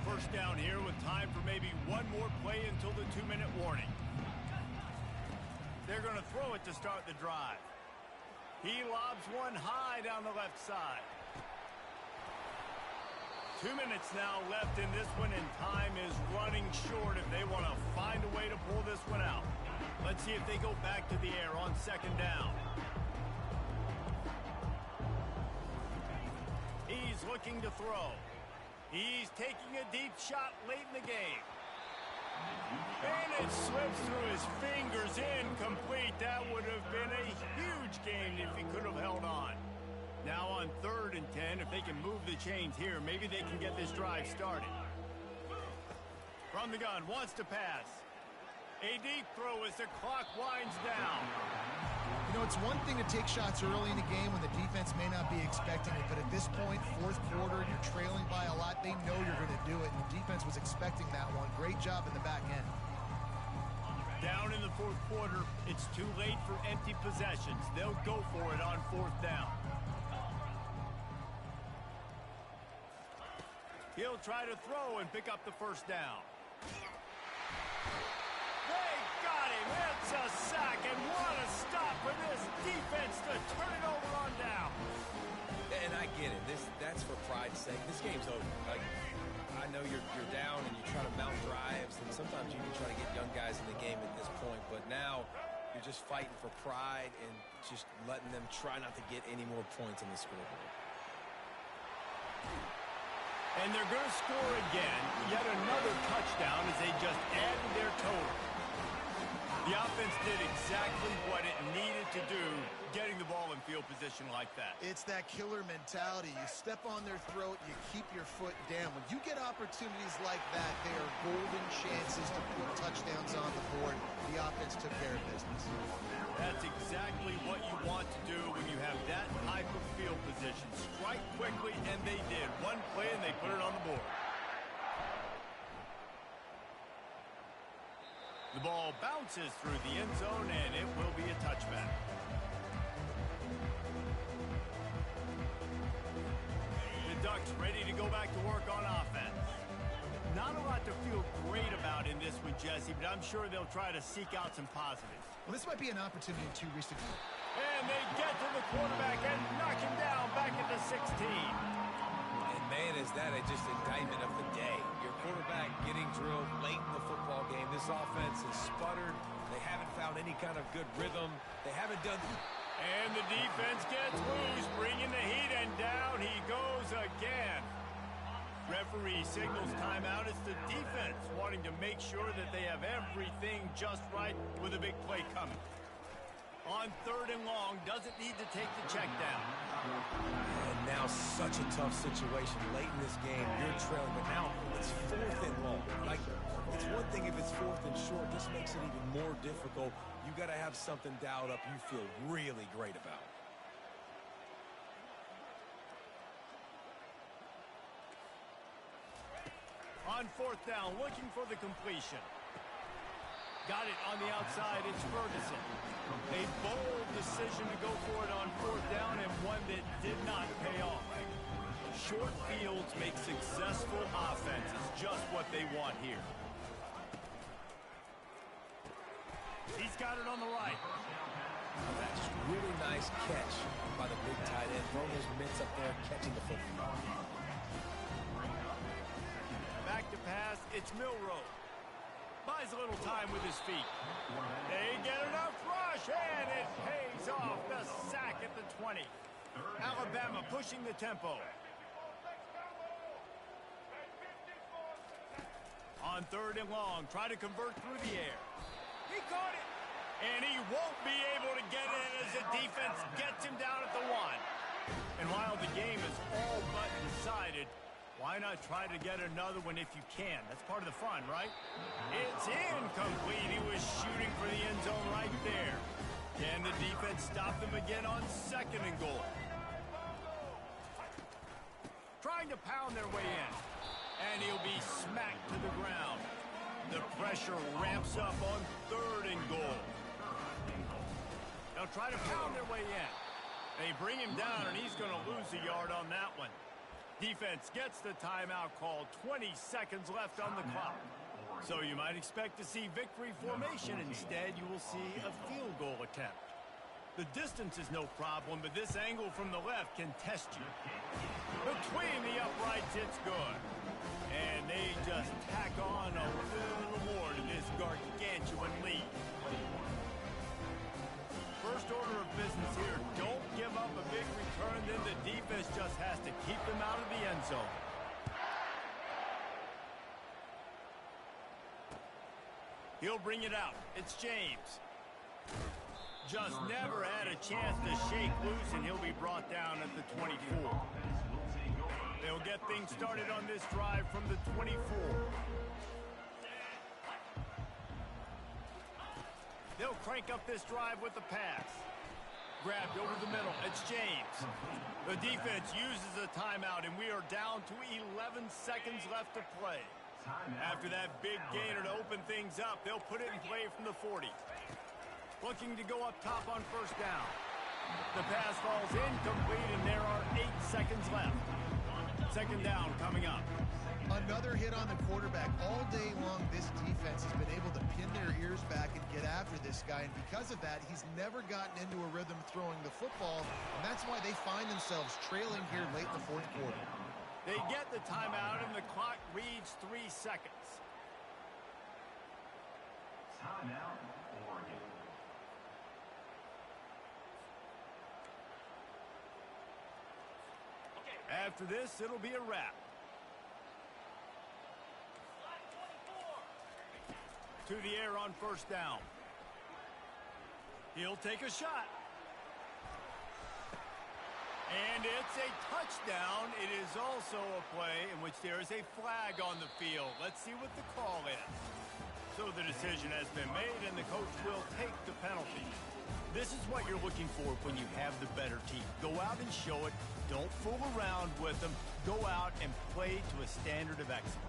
First down here with time for maybe one more play until the 2-minute warning. They're going to throw it to start the drive. He lobs one high down the left side. 2 minutes now left in this one, and time is running short if they want to find a way to pull this one out. Let's see if they go back to the air on second down. He's looking to throw. He's taking a deep shot late in the game. And it slips through his fingers, incomplete. That would have been a huge gain if he could have held on. Now on 3rd and 10, if they can move the chains here, maybe they can get this drive started. From the gun, wants to pass. A deep throw as the clock winds down. You know, it's one thing to take shots early in the game when the defense may not be expecting it, but at this point, 4th quarter, you're trailing by a lot. They know you're going to do it, and the defense was expecting that one. Great job in the back end. Down in the 4th quarter, it's too late for empty possessions. They'll go for it on 4th down. He'll try to throw and pick up the first down. They got him. It's a sack, and what a stop for this defense to turn it over on down. And I get it. That's for pride's sake. This game's over. Like, I know you're down and you try to mount drives, and sometimes you can try to get young guys in the game at this point. But now you're just fighting for pride and just letting them try not to get any more points on the scoreboard. And they're going to score again. Yet another touchdown as they just added their total. The offense did exactly what it needed to do, getting the ball in field position like that. It's that killer mentality. You step on their throat, you keep your foot down. When you get opportunities like that, they are golden chances to put touchdowns on the board. The offense took care of business. That's exactly what you want to do when you have that type of field position. Strike quickly, and they did. One play, and they put it on the board. The ball bounces through the end zone, and it will be a touchback. The Ducks ready to go back to work on offense. Not a lot to feel great about in this one, Jesse, but I'm sure they'll try to seek out some positives. Well, this might be an opportunity in 2 weeks to go. And they get to the quarterback and knock him down back at the 16. And man, is that just indictment of the day. Your quarterback getting drilled late in the football game. This offense has sputtered. They haven't found any kind of good rhythm. They haven't done... And the defense gets loose, bringing the heat, and down he goes again. Referee signals timeout. It's the defense wanting to make sure that they have everything just right with a big play coming. On 3rd and long, doesn't need to take the check down. And now such a tough situation. Late in this game, you're trailing, but now it's 4th and long. Like, it's one thing if it's 4th and short. This makes it even more difficult. You got to have something dialed up you feel really great about. On fourth down, looking for the completion. Got it on the outside, it's Ferguson. A bold decision to go for it on fourth down and one that did not pay off. Short fields make successful offenses just what they want here. He's got it on the right. That's really nice catch by the big tight end. Throwing his mitts up there, catching the football. Back to pass, it's Milroe. Buys a little time with his feet. They get enough rush, and it pays off. The sack at the 20. Alabama pushing the tempo. On third and long, try to convert through the air. He caught it, and he won't be able to get it as the defense gets him down at the 1. And while the game is all but decided, why not try to get another one if you can? That's part of the fun, right? It's incomplete. He was shooting for the end zone right there. Can the defense stop them again on second and goal? Trying to pound their way in. And he'll be smacked to the ground. The pressure ramps up on third and goal. They'll try to pound their way in. They bring him down, and he's going to lose a yard on that one. Defense gets the timeout called. 20 seconds left on the clock. So you might expect to see victory formation. Instead, you will see a field goal attempt. The distance is no problem, but this angle from the left can test you. Between the uprights, it's good. And they just tack on a little more to this gargantuan lead. First order of business here, don't give up a big return, then the defense just has to keep them out of the end zone. He'll bring it out. It's James. Just never had a chance to shake loose, and he'll be brought down at the 24. They'll get things started on this drive from the 24. They'll crank up this drive with the pass. Grabbed over the middle. It's James. The defense uses a timeout, and we are down to 11 seconds left to play. After that big gainer to open things up, they'll put it in play from the 40. Looking to go up top on first down. The pass falls incomplete, and there are 8 seconds left. Second down coming up. Another hit on the quarterback. All day long, this defense has been able to pin their ears back and get after this guy, and because of that, he's never gotten into a rhythm throwing the football, and that's why they find themselves trailing here late in the fourth quarter. They get the timeout, and the clock reads 3 seconds. Timeout, Oregon. After this, it'll be a wrap. To the air on first down. He'll take a shot. And it's a touchdown. It is also a play in which there is a flag on the field. Let's see what the call is. So the decision has been made, and the coach will take the penalty. This is what you're looking for when you have the better team. Go out and show it. Don't fool around with them. Go out and play to a standard of excellence.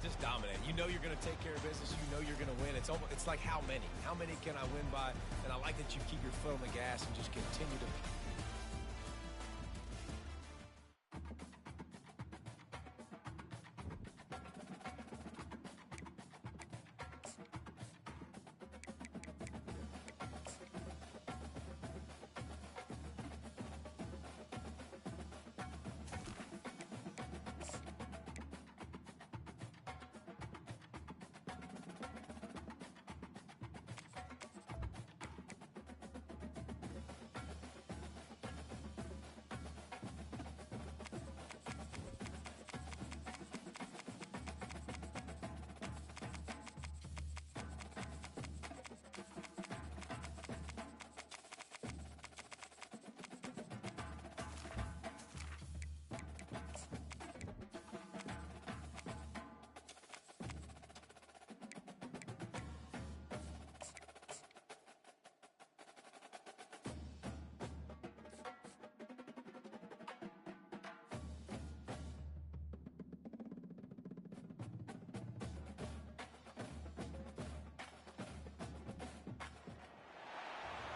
Just dominate. You know you're going to take care of business. You know you're going to win. It's like how many? How many can I win by? And I like that you keep your foot on the gas and just continue to...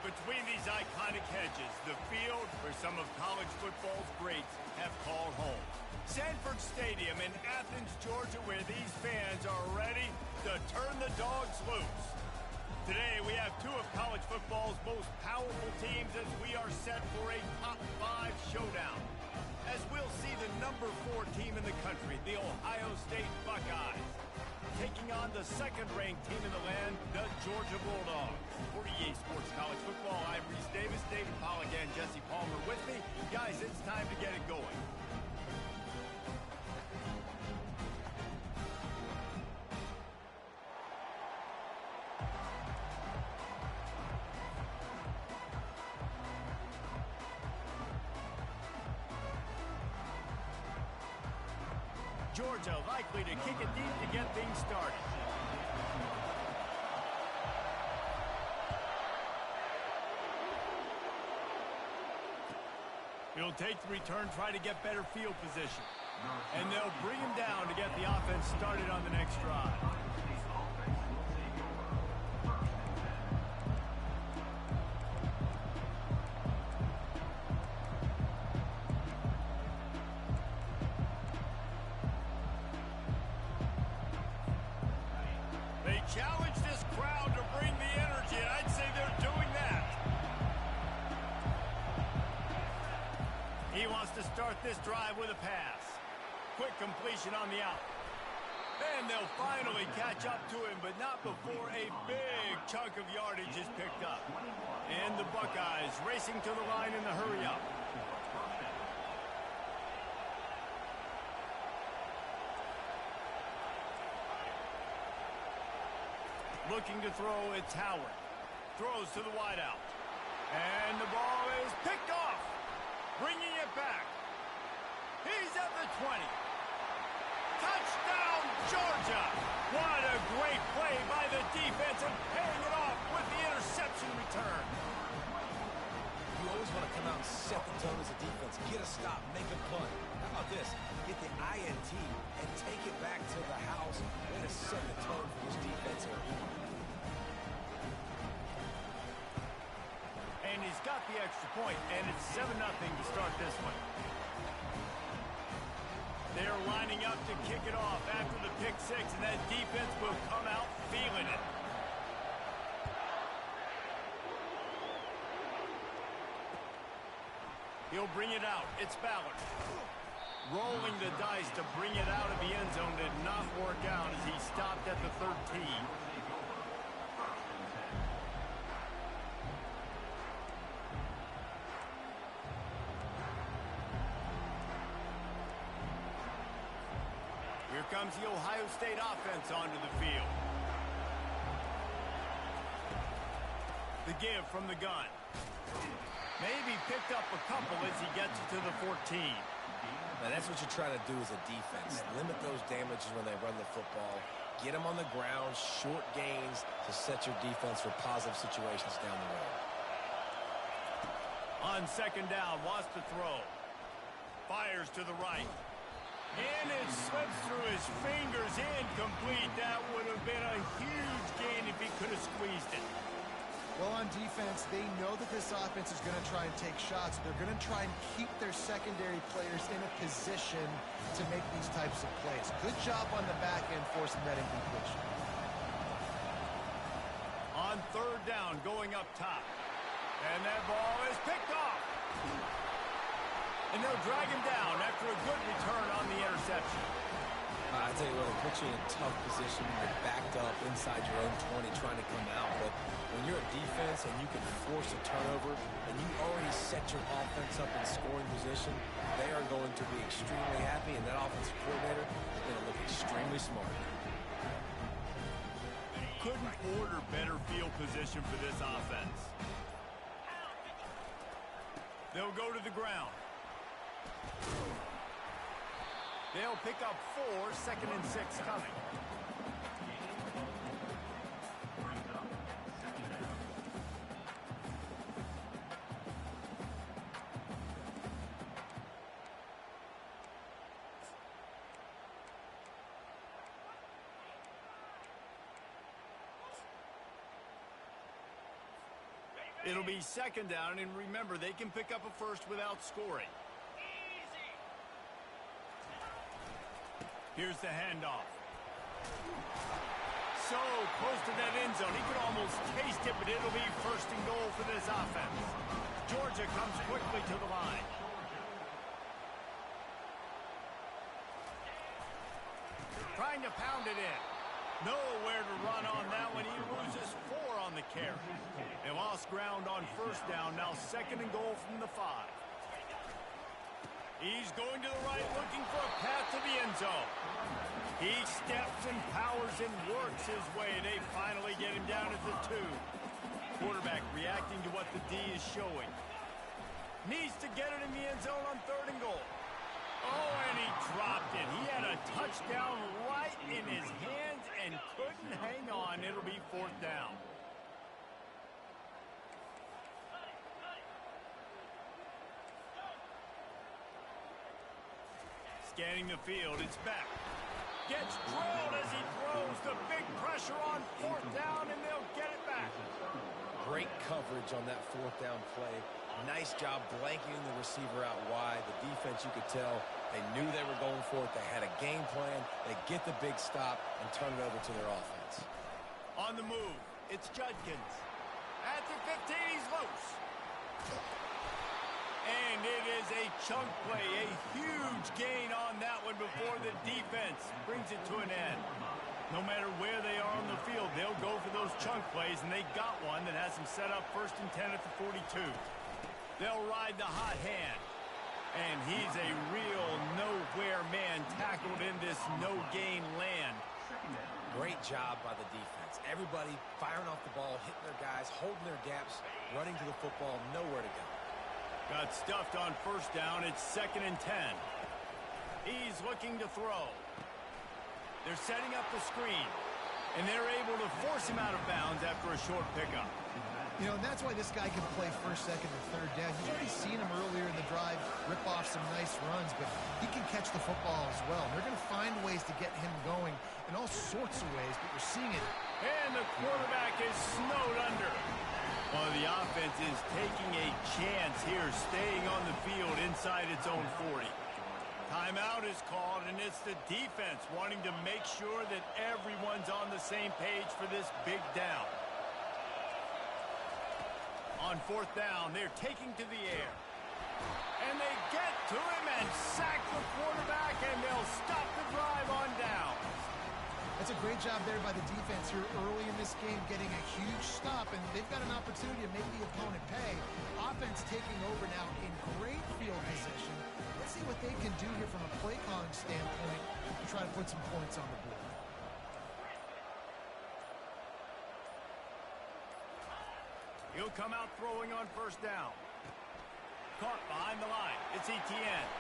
Between these iconic hedges, the field where some of college football's greats have called home. Sanford Stadium in Athens, Georgia, where these fans are ready to turn the dogs loose. Today, we have two of college football's most powerful teams as we are set for a top 5 showdown. As we'll see the number 4 team in the country, the Ohio State Buckeyes, taking on the second-ranked team in the land, the Georgia Bulldogs. For EA Sports College Football, I'm Reese Davis, David Pollack, and Jesse Palmer with me. Guys, it's time to get it going. Georgia likely to kick it deep to get things started. He'll take the return, try to get better field position. And they'll bring him down to get the offense started on the next drive. They challenge this crowd to bring the energy, and I'd say they're doing that. He wants to start this drive with a pass. Quick completion on the out. And they'll finally catch up to him, but not before a big chunk of yardage is picked up. And the Buckeyes racing to the line in the hurry-up. Looking to throw, it's Howard. Throws to the wideout. And the ball is picked off. Bringing it back. He's at the 20. Touchdown, Georgia! What a great play by the defense and paying it off with the interception return. You always want to come out and set the tone as a defense. Get a stop, make a punt. How about this? Get the INT and take it back to the house. Way to set the tone for this defense here. And he's got the extra point, and it's 7-0 to start this one. They're lining up to kick it off after the pick 6, and that defense will come out feeling it. He'll bring it out. It's Ballard. Rolling the dice to bring it out of the end zone did not work out as he stopped at the 13. Here comes the Ohio State offense onto the field. The give from the gun. Maybe picked up a couple as he gets to the 14. Now that's what you try to do as a defense. Limit those damages when they run the football. Get them on the ground, short gains to set your defense for positive situations down the road. On second down, wants to throw. Fires to the right. And it slips through his fingers, incomplete. That would have been a huge gain if he could have squeezed it. Well, on defense, they know that this offense is going to try and take shots. They're going to try and keep their secondary players in a position to make these types of plays. Good job on the back end forcing that incompletion. On third down, going up top. And that ball is picked off. And they'll drag him down after a good return on the interception. I tell you what, it puts you in a tough position. You're backed up inside your own 20 trying to come out. But when you're a defense and you can force a turnover and you already set your offense up in scoring position, they are going to be extremely happy, and that offensive coordinator is going to look extremely smart. Couldn't order better field position for this offense. They'll go to the ground. They'll pick up 4, 2nd and 6 coming. It'll be second down, and remember, they can pick up a first without scoring. Here's the handoff. So close to that end zone. He could almost taste it, but it'll be first and goal for this offense. Georgia comes quickly to the line. Trying to pound it in. Nowhere to run on that one. He loses 4 on the carry. They lost ground on first down. Now second and goal from the 5. He's going to the right, looking for a path to the end zone. He steps and powers and works his way. They finally get him down at the 2. Quarterback reacting to what the D is showing. Needs to get it in the end zone on third and goal. Oh, and he dropped it. He had a touchdown right in his hands and couldn't hang on. It'll be fourth down. Scanning the field, it's back. Gets drilled as he throws. The big pressure on fourth down, and they'll get it back. Great coverage on that fourth down play. Nice job blanketing the receiver out wide. The defense, you could tell, they knew they were going for it. They had a game plan. They get the big stop and turn it over to their offense. On the move, it's Judkins. At the 15, he's loose. And it is a chunk play, a huge gain on that one before the defense brings it to an end. No matter where they are on the field, they'll go for those chunk plays, and they got one that has them set up first and 10 at the 42. They'll ride the hot hand. And he's a real nowhere man tackled in this no-gain land. Great job by the defense. Everybody firing off the ball, hitting their guys, holding their gaps, running to the football, nowhere to go. Got stuffed on first down. It's second and 10. He's looking to throw. They're setting up the screen, and they're able to force him out of bounds after a short pickup. You know, and that's why this guy can play first, second, and third down. You've already seen him earlier in the drive rip off some nice runs, but he can catch the football as well. They're going to find ways to get him going in all sorts of ways, but you're seeing it. And the quarterback is snowed under. Well, the offense is taking a chance here, staying on the field inside its own 40. Timeout is called, and it's the defense wanting to make sure that everyone's on the same page for this big down. On fourth down, they're taking to the air. And they get to him and sack the quarterback, and they'll stop the drive on down. That's a great job there by the defense here early in this game, getting a huge stop, and they've got an opportunity to make the opponent pay. Offense taking over now in great field position. Let's see what they can do here from a play calling standpoint to try to put some points on the board. He'll come out throwing on first down. Caught behind the line. It's Etienne.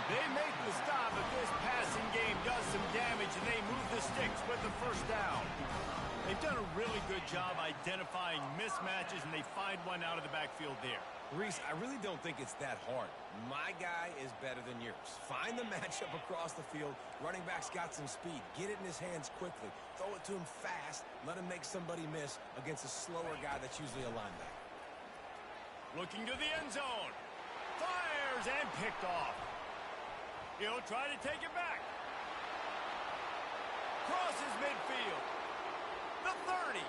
They make the stop, but this passing game does some damage, and they move the sticks with the first down. They've done a really good job identifying mismatches, and they find one out of the backfield there. Reese, I really don't think it's that hard. My guy is better than yours. Find the matchup across the field. Running back's got some speed. Get it in his hands quickly. Throw it to him fast. Let him make somebody miss against a slower guy that's usually a linebacker. Looking to the end zone. Fires and picked off. He'll try to take it back. Crosses midfield. The 30.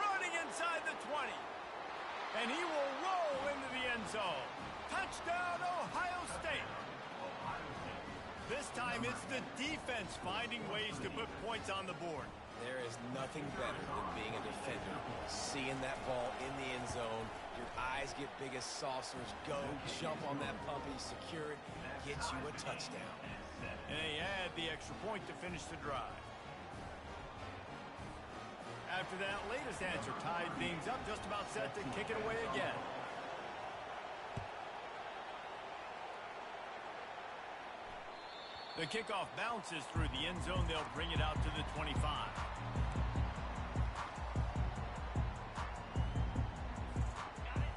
Running inside the 20. And he will roll into the end zone. Touchdown, Ohio State. This time it's the defense finding ways to put points on the board. There is nothing better than being a defender. Seeing that ball in the end zone, your eyes get big as saucers. Go, jump on that puppy, secure it, get you a touchdown. And they add the extra point to finish the drive. After that latest answer tied things up, just about set to kick it away again. The kickoff bounces through the end zone. They'll bring it out to the 25.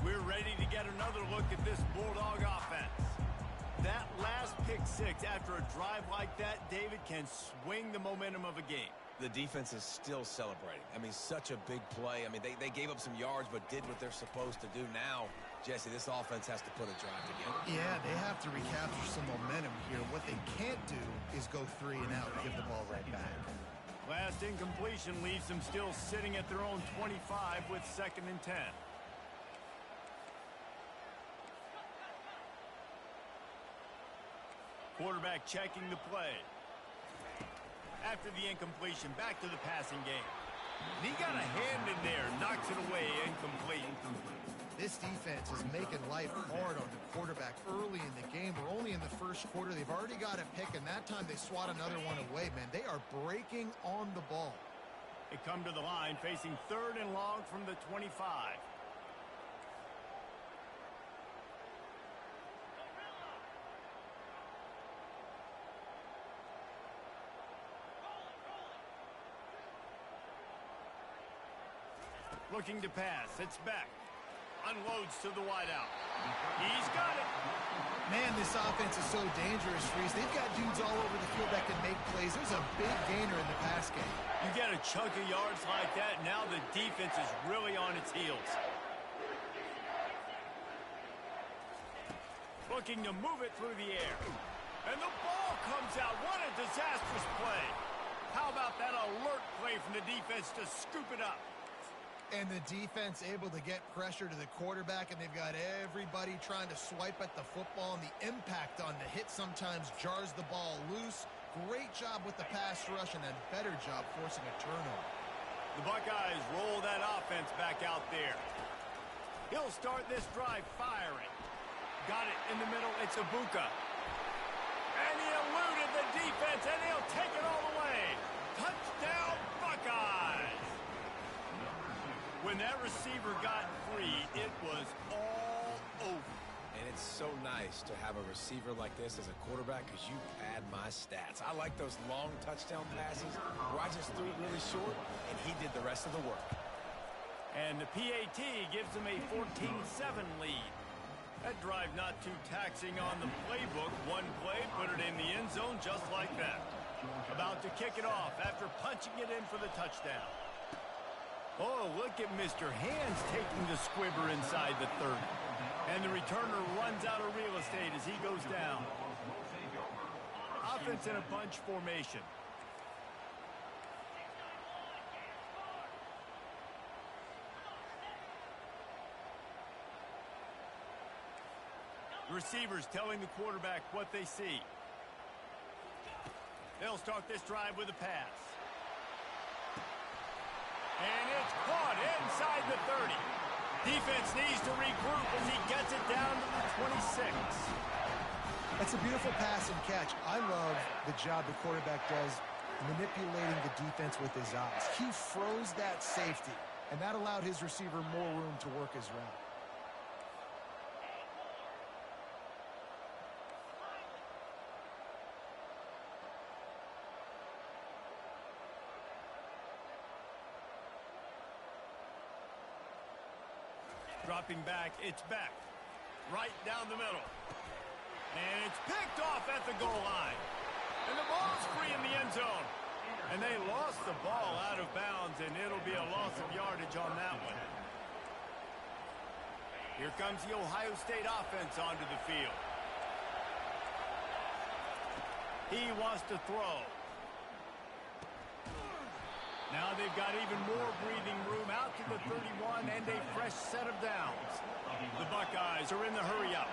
We're ready to get another look at this Bulldog offense. That last pick six after a drive like that, David, can swing the momentum of a game. The defense is still celebrating. I mean, such a big play. I mean, they gave up some yards but did what they're supposed to do. Now, Jesse, this offense has to put a drive together. Yeah, they have to recapture some momentum here. What they can't do is go 3 and out and give the ball right back. Last incompletion leaves them still sitting at their own 25 with 2nd and 10. Quarterback checking the play. After the incompletion, back to the passing game. And he got a hand in there, knocks it away, incomplete. This defense is making life hard on the quarterback early in the game. We're only in the first quarter. They've already got a pick, and that time they swat another one away, man. They are breaking on the ball. They come to the line facing 3rd and long from the 25. Looking to pass. It's back. Unloads to the wideout. He's got it. Man, this offense is so dangerous, Freeze. They've got dudes all over the field that can make plays. There's a big gainer in the pass game. You get a chunk of yards like that, now the defense is really on its heels. Looking to move it through the air. And the ball comes out. What a disastrous play. How about that alert play from the defense to scoop it up? And the defense able to get pressure to the quarterback, and they've got everybody trying to swipe at the football, and the impact on the hit sometimes jars the ball loose. Great job with the pass rush, and a better job forcing a turnover. The Buckeyes roll that offense back out there. He'll start this drive firing. Got it in the middle. It's Ibuka. And he eluded the defense, and he'll take it all the way. Touchdown, Buckeyes! When that receiver got free, it was all over. And it's so nice to have a receiver like this as a quarterback because you pad my stats. I like those long touchdown passes where I just threw it really short, and he did the rest of the work. And the PAT gives them a 14-7 lead. That drive not too taxing on the playbook. One play, put it in the end zone just like that. About to kick it off after punching it in for the touchdown. Oh, look at Mr. Hands taking the squibber inside the 30. And the returner runs out of real estate as he goes down. Offense in a bunch formation. The receivers telling the quarterback what they see. They'll start this drive with a pass. And it's caught inside the 30. Defense needs to regroup as he gets it down to the 26. That's a beautiful pass and catch. I love the job the quarterback does manipulating the defense with his eyes. He froze that safety, and that allowed his receiver more room to work his route. Dropping back, it's back. Right down the middle. And it's picked off at the goal line. And the ball's free in the end zone. And they lost the ball out of bounds, and it'll be a loss of yardage on that one. Here comes the Ohio State offense onto the field. He wants to throw. Now they've got even more breathing room out to the 31 and a fresh set of downs. The Buckeyes are in the hurry-up.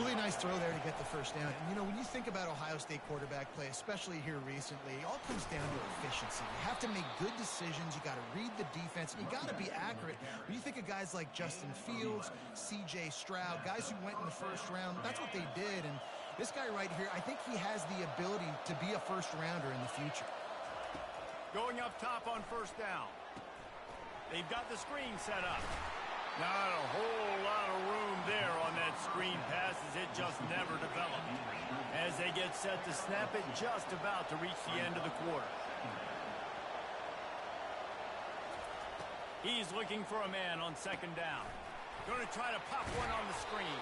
Really nice throw there to get the first down. And, you know, when you think about Ohio State quarterback play, especially here recently, it all comes down to efficiency. You have to make good decisions. You got to read the defense. And you got to be accurate. When you think of guys like Justin Fields, C.J. Stroud, guys who went in the first round, that's what they did. And this guy right here, I think he has the ability to be a first-rounder in the future. Going up top on first down. They've got the screen set up. Not a whole lot of room there on that screen pass as it just never developed. As they get set to snap it, just about to reach the end of the quarter. He's looking for a man on second down. Going to try to pop one on the screen.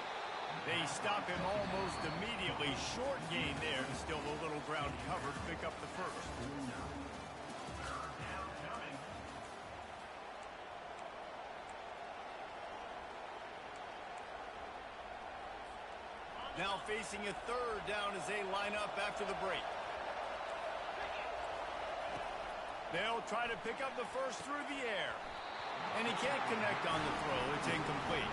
They stop him almost immediately. Short gain there. Still a little ground cover to pick up the first. Now facing a third down as they line up after the break. They'll try to pick up the first through the air. And he can't connect on the throw. It's incomplete.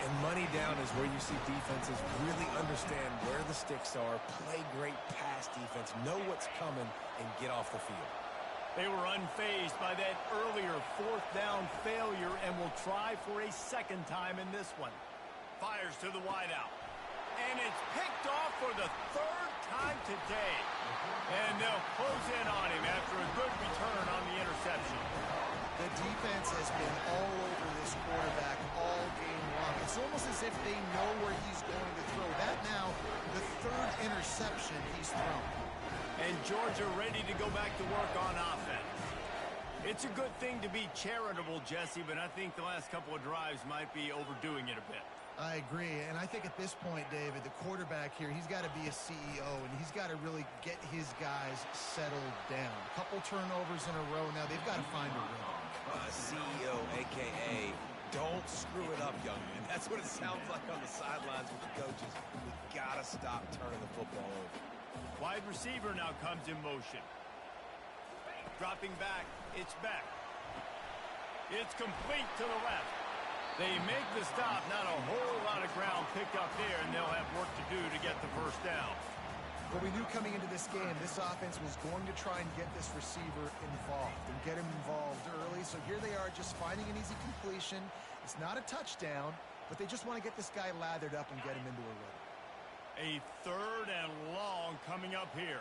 And money down is where you see defenses really understand where the sticks are, play great pass defense, know what's coming, and get off the field. They were unfazed by that earlier fourth down failure and will try for a second time in this one. Fires to the wideout. And it's picked off for the third time today. And they'll close in on him after a good return on the interception. The defense has been all over this quarterback all game long. It's almost as if they know where he's going to throw. That now, the third interception he's thrown. And Georgia ready to go back to work on offense. It's a good thing to be charitable, Jesse, but I think the last couple of drives might be overdoing it a bit. I agree, and I think at this point, David, the quarterback here, he's got to be a CEO, and he's got to really get his guys settled down. A couple turnovers in a row. Now they've got to find a rhythm. CEO, a.k.a. don't screw it up, young man. That's what it sounds like on the sidelines with the coaches. We got to stop turning the football over. Wide receiver now comes in motion. Dropping back, it's Beck. It's complete to the left. They make the stop, not a whole lot of ground picked up there, and they'll have work to do to get the first down. Well, we knew coming into this game, this offense was going to try and get this receiver involved and get him involved early. So here they are just finding an easy completion. It's not a touchdown, but they just want to get this guy lathered up and get him into a rhythm. A third and long coming up here.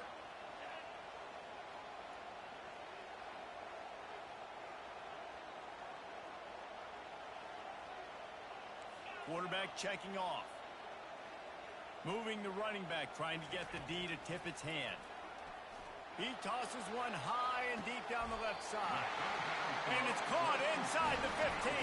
Quarterback checking off. Moving the running back, trying to get the D to tip its hand. He tosses one high and deep down the left side. And it's caught inside the 15.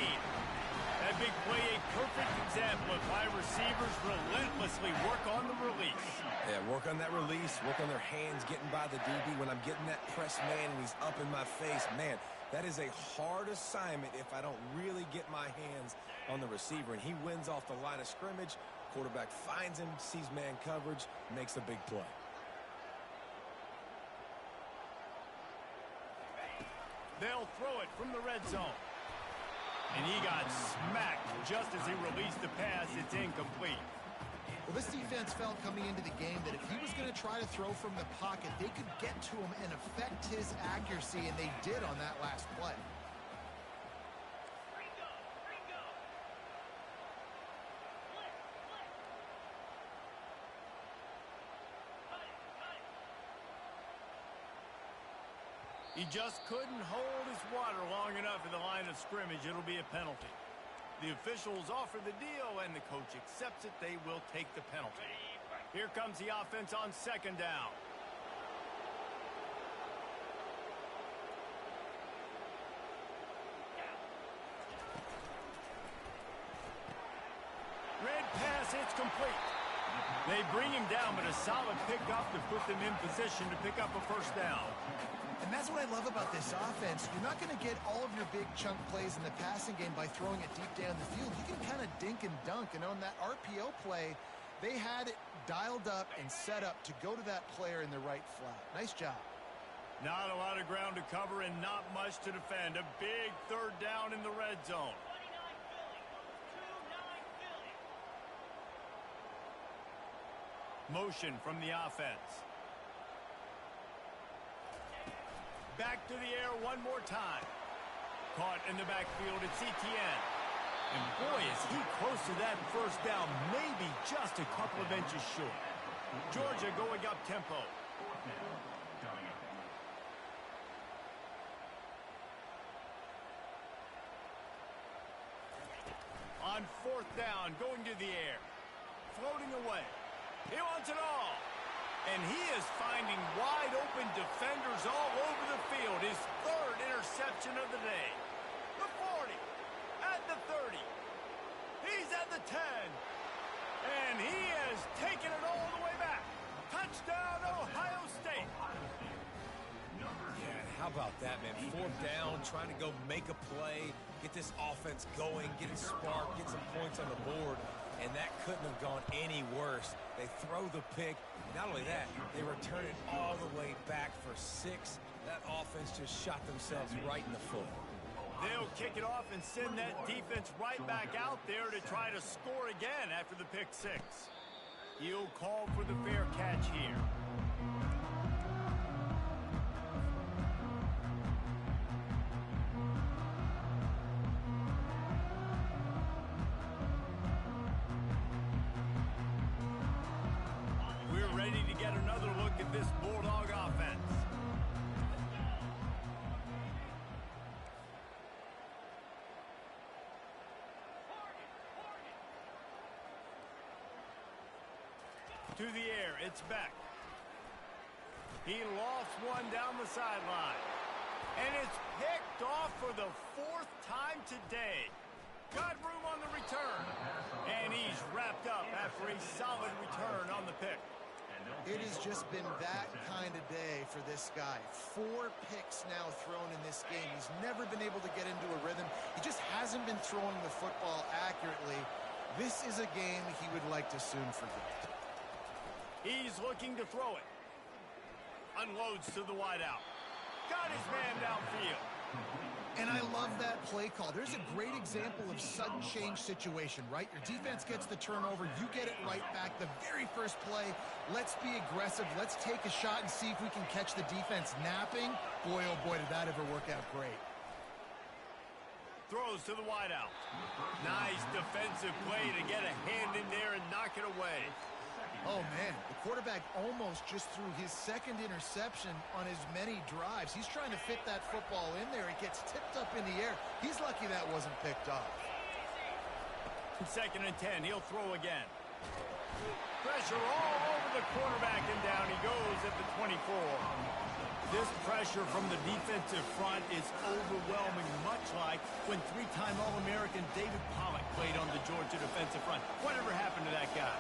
That big play, a perfect example of why receivers relentlessly work on the release. Yeah, work on that release, work on their hands getting by the DB. When I'm getting that press man and he's up in my face, man, that is a hard assignment if I don't really get my hands on the receiver. And he wins off the line of scrimmage. Quarterback finds him, sees man coverage, makes a big play. They'll throw it from the red zone. And he got smacked just as he released the pass. It's incomplete. Well, this defense felt coming into the game that if he was going to try to throw from the pocket, they could get to him and affect his accuracy, and they did on that last play. He just couldn't hold his water long enough in the line of scrimmage. It'll be a penalty. The officials offer the deal, and the coach accepts it. They will take the penalty. Here comes the offense on second down. Red pass, it's complete. They bring him down, but a solid pickup to put them in position to pick up a first down. And that's what I love about this offense. You're not going to get all of your big chunk plays in the passing game by throwing it deep down the field. You can kind of dink and dunk. And on that RPO play, they had it dialed up and set up to go to that player in the right flat. Nice job. Not a lot of ground to cover and not much to defend. A big third down in the red zone. Motion from the offense. Back to the air one more time. Caught in the backfield, it's ETN. And boy, is he close to that first down, maybe just a couple of inches short. Georgia going up tempo. On fourth down, going to the air. Floating away. He wants it all. And he is finding wide-open defenders all over the field. His third interception of the day. The 40, at the 30. He's at the 10. And he has taken it all the way back. Touchdown, Ohio State. Yeah, how about that, man? Fourth down, trying to go make a play, get this offense going, get it sparked, get some points on the board. and that couldn't have gone any worse. They throw the pick. Not only that, they return it all the way back for 6. That offense just shot themselves right in the foot. They'll kick it off and send that defense right back out there to try to score again after the pick 6. He'll call for the fair catch here. We're ready to get another look at this Bulldog offense. To the air, it's Beck. He lost one down the sideline. And it's picked off for the 4th time today. Got room on the return. And he's wrapped up after a solid return on the pick. It has just been that kind of day for this guy. 4 picks now thrown in this game. He's never been able to get into a rhythm. He just hasn't been throwing the football accurately. This is a game he would like to soon forget. He's looking to throw it. Unloads to the wideout. Got his man downfield. And I love that play call. There's a great example of sudden change situation, right? Your defense gets the turnover. You get it right back. The very first play, let's be aggressive. Let's take a shot and see if we can catch the defense napping. Boy, oh boy, did that ever work out great. Throws to the wideout. Nice defensive play to get a hand in there and knock it away. Oh, man, the quarterback almost just threw his 2nd interception on as many drives. He's trying to fit that football in there. It gets tipped up in the air. He's lucky that wasn't picked off. 2nd and 10, he'll throw again. Pressure all over the quarterback, and down he goes at the 24. This pressure from the defensive front is overwhelming, much like when 3-time All-American David Pollock played on the Georgia defensive front. Whatever happened to that guy?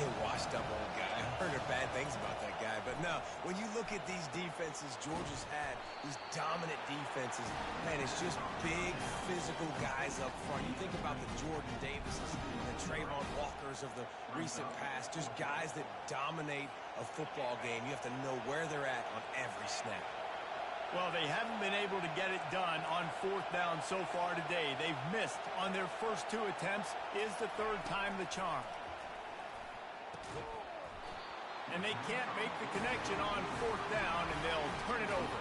A washed-up old guy. I've heard bad things about that guy. But no, when you look at these defenses Georgia's had, these dominant defenses, man, it's just big, physical guys up front. You think about the Jordan Davises, the Trayvon Walkers of the recent past, just guys that dominate a football game. You have to know where they're at on every snap. Well, they haven't been able to get it done on 4th down so far today. They've missed on their first 2 attempts. Is the 3rd time the charm. And they can't make the connection on 4th down, and they'll turn it over.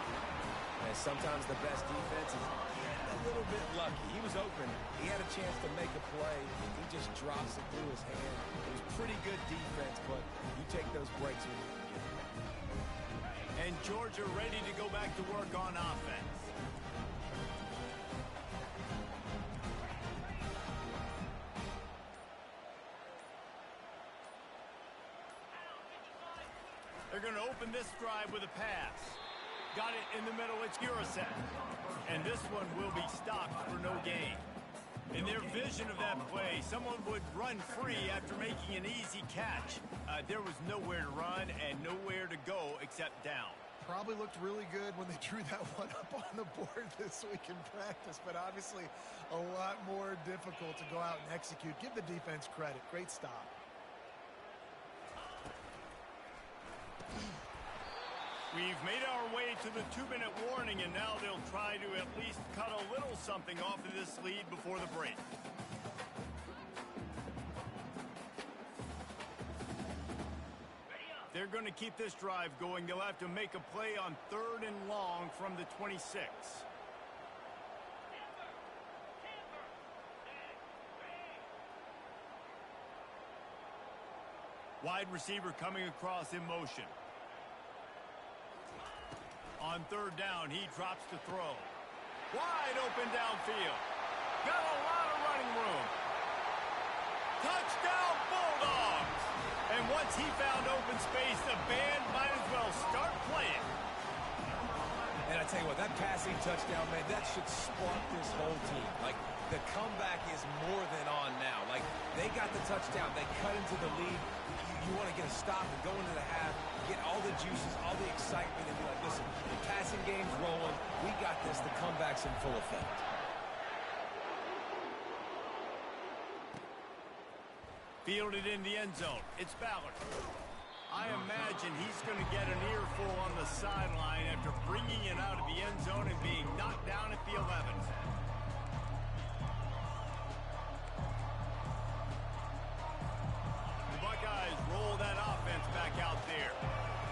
And sometimes the best defense is a little bit lucky. He was open. He had a chance to make a play, and he just drops it through his hand. It was pretty good defense, but you take those breaks when you can get it. And Georgia ready to go back to work on offense. They're going to open this drive with a pass. Got it in the middle, it's Ncaa. And this one will be stopped for no gain. In their vision of that play, someone would run free after making an easy catch. There was nowhere to run and nowhere to go except down. Probably looked really good when they drew that one up on the board this week in practice, but obviously a lot more difficult to go out and execute. Give the defense credit. Great stop. We've made our way to the 2-minute warning, and now they'll try to at least cut a little something off of this lead before the break. They're going to keep this drive going. They'll have to make a play on 3rd and long from the 26. Wide receiver coming across in motion. On 3rd down, he drops to throw. Wide open downfield. Got a lot of running room. Touchdown, Bulldogs! And once he found open space, the band might as well start playing. And I tell you what, that passing touchdown, man, that should spark this whole team. Like, the comeback is more than on now. Like, they got the touchdown. They cut into the lead. You want to get a stop and go into the half, get all the juices, all the excitement, and be like, listen, the passing game's rolling. We got this. The comeback's in full effect. Fielded in the end zone. It's Ballard. I imagine he's going to get an earful on the sideline after bringing it out of the end zone and being knocked down at the 11. The Buckeyes roll that offense back out there.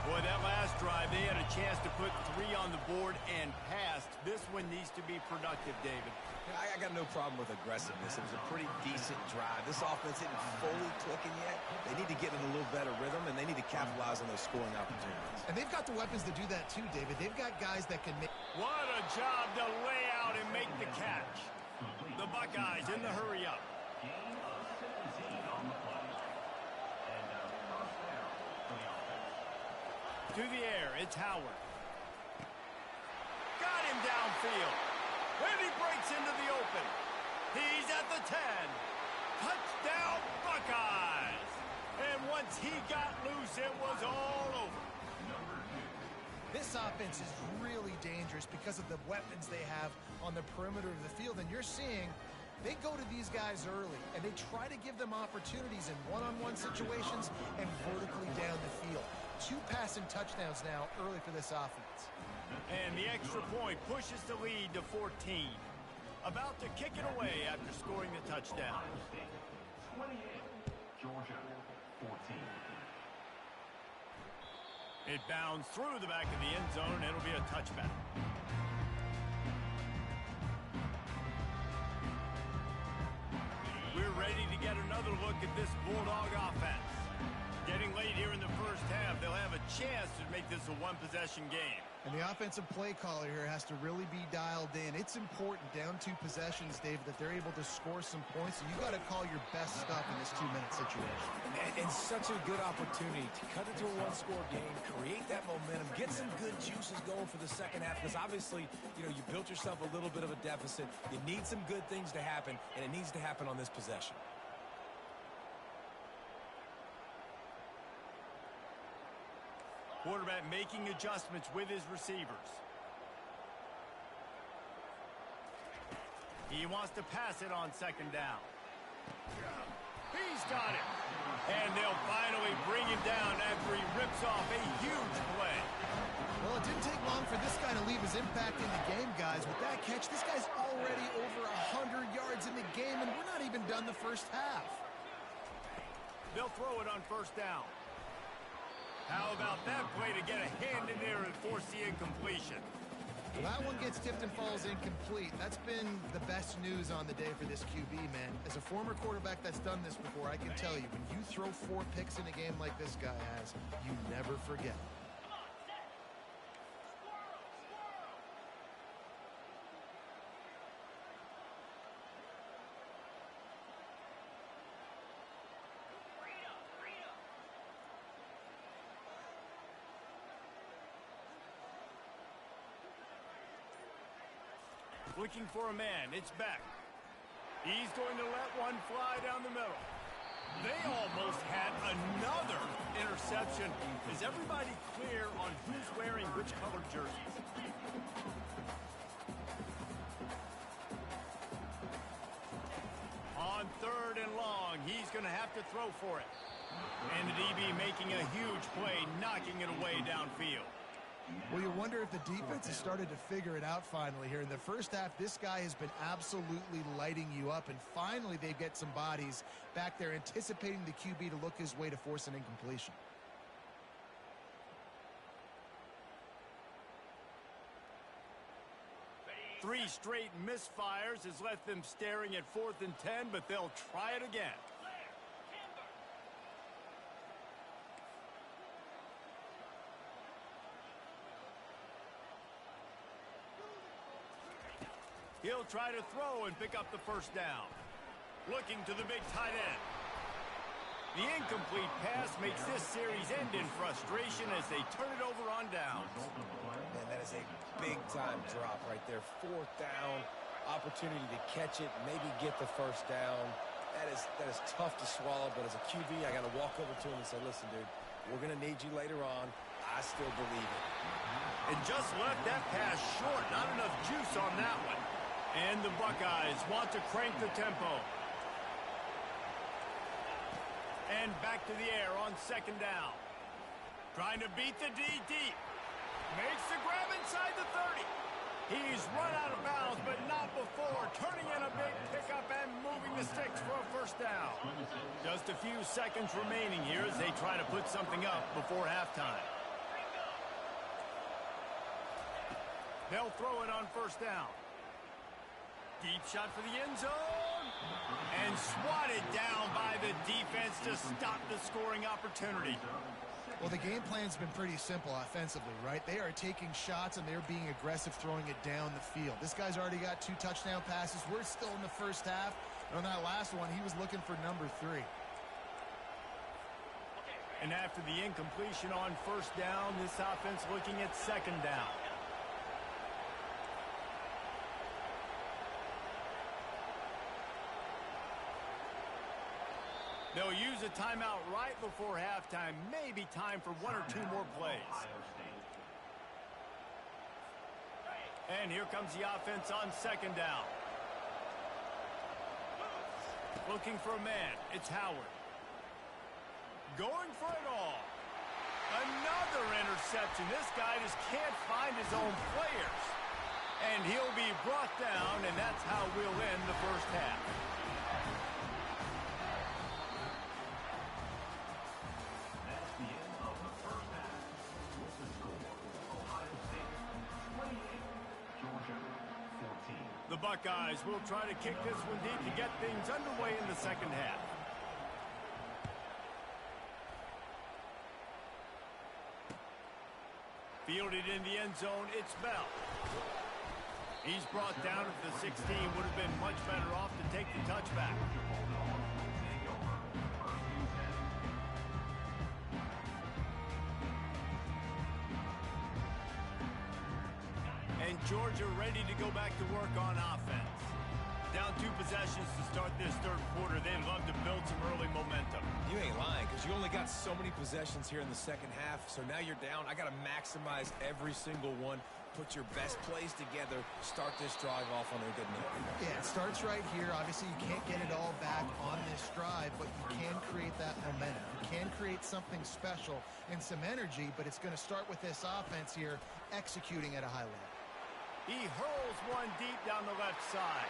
Boy, that last drive, they had a chance to put 3 on the board and passed. This one needs to be productive, David. I got no problem with aggressiveness. It was a pretty decent drive. This offense isn't fully clicking yet. They need to get in a little better rhythm, and they need to capitalize on those scoring opportunities. And they've got the weapons to do that too, David. They've got guys that can make... What a job to lay out and make the catch. The Buckeyes in the hurry up. Gain of 17 on the play. And first down for the offense. To the air, it's Howard. Got him downfield. And he breaks into the open. He's at the 10. Touchdown, Buckeyes. And once he got loose, it was all over. This offense is really dangerous because of the weapons they have on the perimeter of the field. And you're seeing they go to these guys early, and they try to give them opportunities in one-on-one situations and vertically down the field. 2 passing touchdowns now early for this offense. And the extra point pushes the lead to 14. About to kick it away after scoring the touchdown. 28, Georgia 14. It bounds through the back of the end zone, and it'll be a touchback. We're ready to get another look at this Bulldog offense. Getting late here in the first half, they'll have a chance to make this a one-possession game. And the offensive play caller here has to really be dialed in. It's important down 2 possessions, David, that they're able to score some points. So you got to call your best stuff in this 2-minute situation. And such a good opportunity to cut into a one-score game, create that momentum, get some good juices going for the second half. Because obviously, you built yourself a little bit of a deficit. You need some good things to happen, and it needs to happen on this possession. Quarterback making adjustments with his receivers. He wants to pass it on second down. He's got it. And they'll finally bring him down after he rips off a huge play. Well, it didn't take long for this guy to leave his impact in the game, guys. With that catch, this guy's already over 100 yards in the game, and we're not even done the first half. They'll throw it on first down. How about that play to get a hand in there and force the incompletion? Well, that one gets tipped and falls incomplete. That's been the best news on the day for this QB, man. As a former quarterback that's done this before, I can tell you, when you throw 4 picks in a game like this guy has, you never forget. Looking for a man. It's Beck. He's going to let one fly down the middle. They almost had another interception. Is everybody clear on who's wearing which colored jerseys? On 3rd and long, he's going to have to throw for it. And the DB making a huge play, knocking it away downfield. Well, you wonder if the defense has started to figure it out finally here. In the first half, this guy has been absolutely lighting you up, and finally they get some bodies back there anticipating the QB to look his way to force an incompletion. Three straight misfires has left them staring at 4th and 10, but they'll try it again. He'll try to throw and pick up the first down. Looking to the big tight end. The incomplete pass makes this series end in frustration as they turn it over on downs. Man, that is a big-time drop right there. 4th down, opportunity to catch it, maybe get the first down. That is tough to swallow, but as a QB, I got to walk over to him and say, listen, dude, we're going to need you later on. I still believe it. And just left that pass short. Not enough juice on that one. And the Buckeyes want to crank the tempo. And back to the air on second down. Trying to beat the D deep. Makes the grab inside the 30. He's run out of bounds, but not before. Turning in a big pickup and moving the sticks for a first down. Just a few seconds remaining here as they try to put something up before halftime. They'll throw it on first down. Deep shot for the end zone. And swatted down by the defense to stop the scoring opportunity. Well, the game plan's been pretty simple offensively, right? They are taking shots, and they're being aggressive throwing it down the field. This guy's already got 2 touchdown passes. We're still in the first half. And on that last one, he was looking for number 3. And after the incompletion on first down, this offense looking at second down. They'll use a timeout right before halftime. Maybe time for 1 or 2 more plays. And here comes the offense on second down. Looking for a man. It's Howard. Going for it all. Another interception. This guy just can't find his own players. And he'll be brought down, and that's how we'll end the first half. The Buckeyes will try to kick this one deep to get things underway in the second half. Fielded in the end zone, it's Bell. He's brought down at the 16. Would have been much better off to take the touchback. And Georgia ready to go back to work on offense. Down 2 possessions to start this third quarter. They'd love to build some early momentum. You ain't lying, because you only got so many possessions here in the second half, so now you're down. I got to maximize every single one. Put your best plays together. Start this drive off on a good note. Yeah, it starts right here. Obviously, you can't get it all back on this drive, but you can create that momentum. You can create something special and some energy, but it's going to start with this offense here executing at a high level. He hurls one deep down the left side.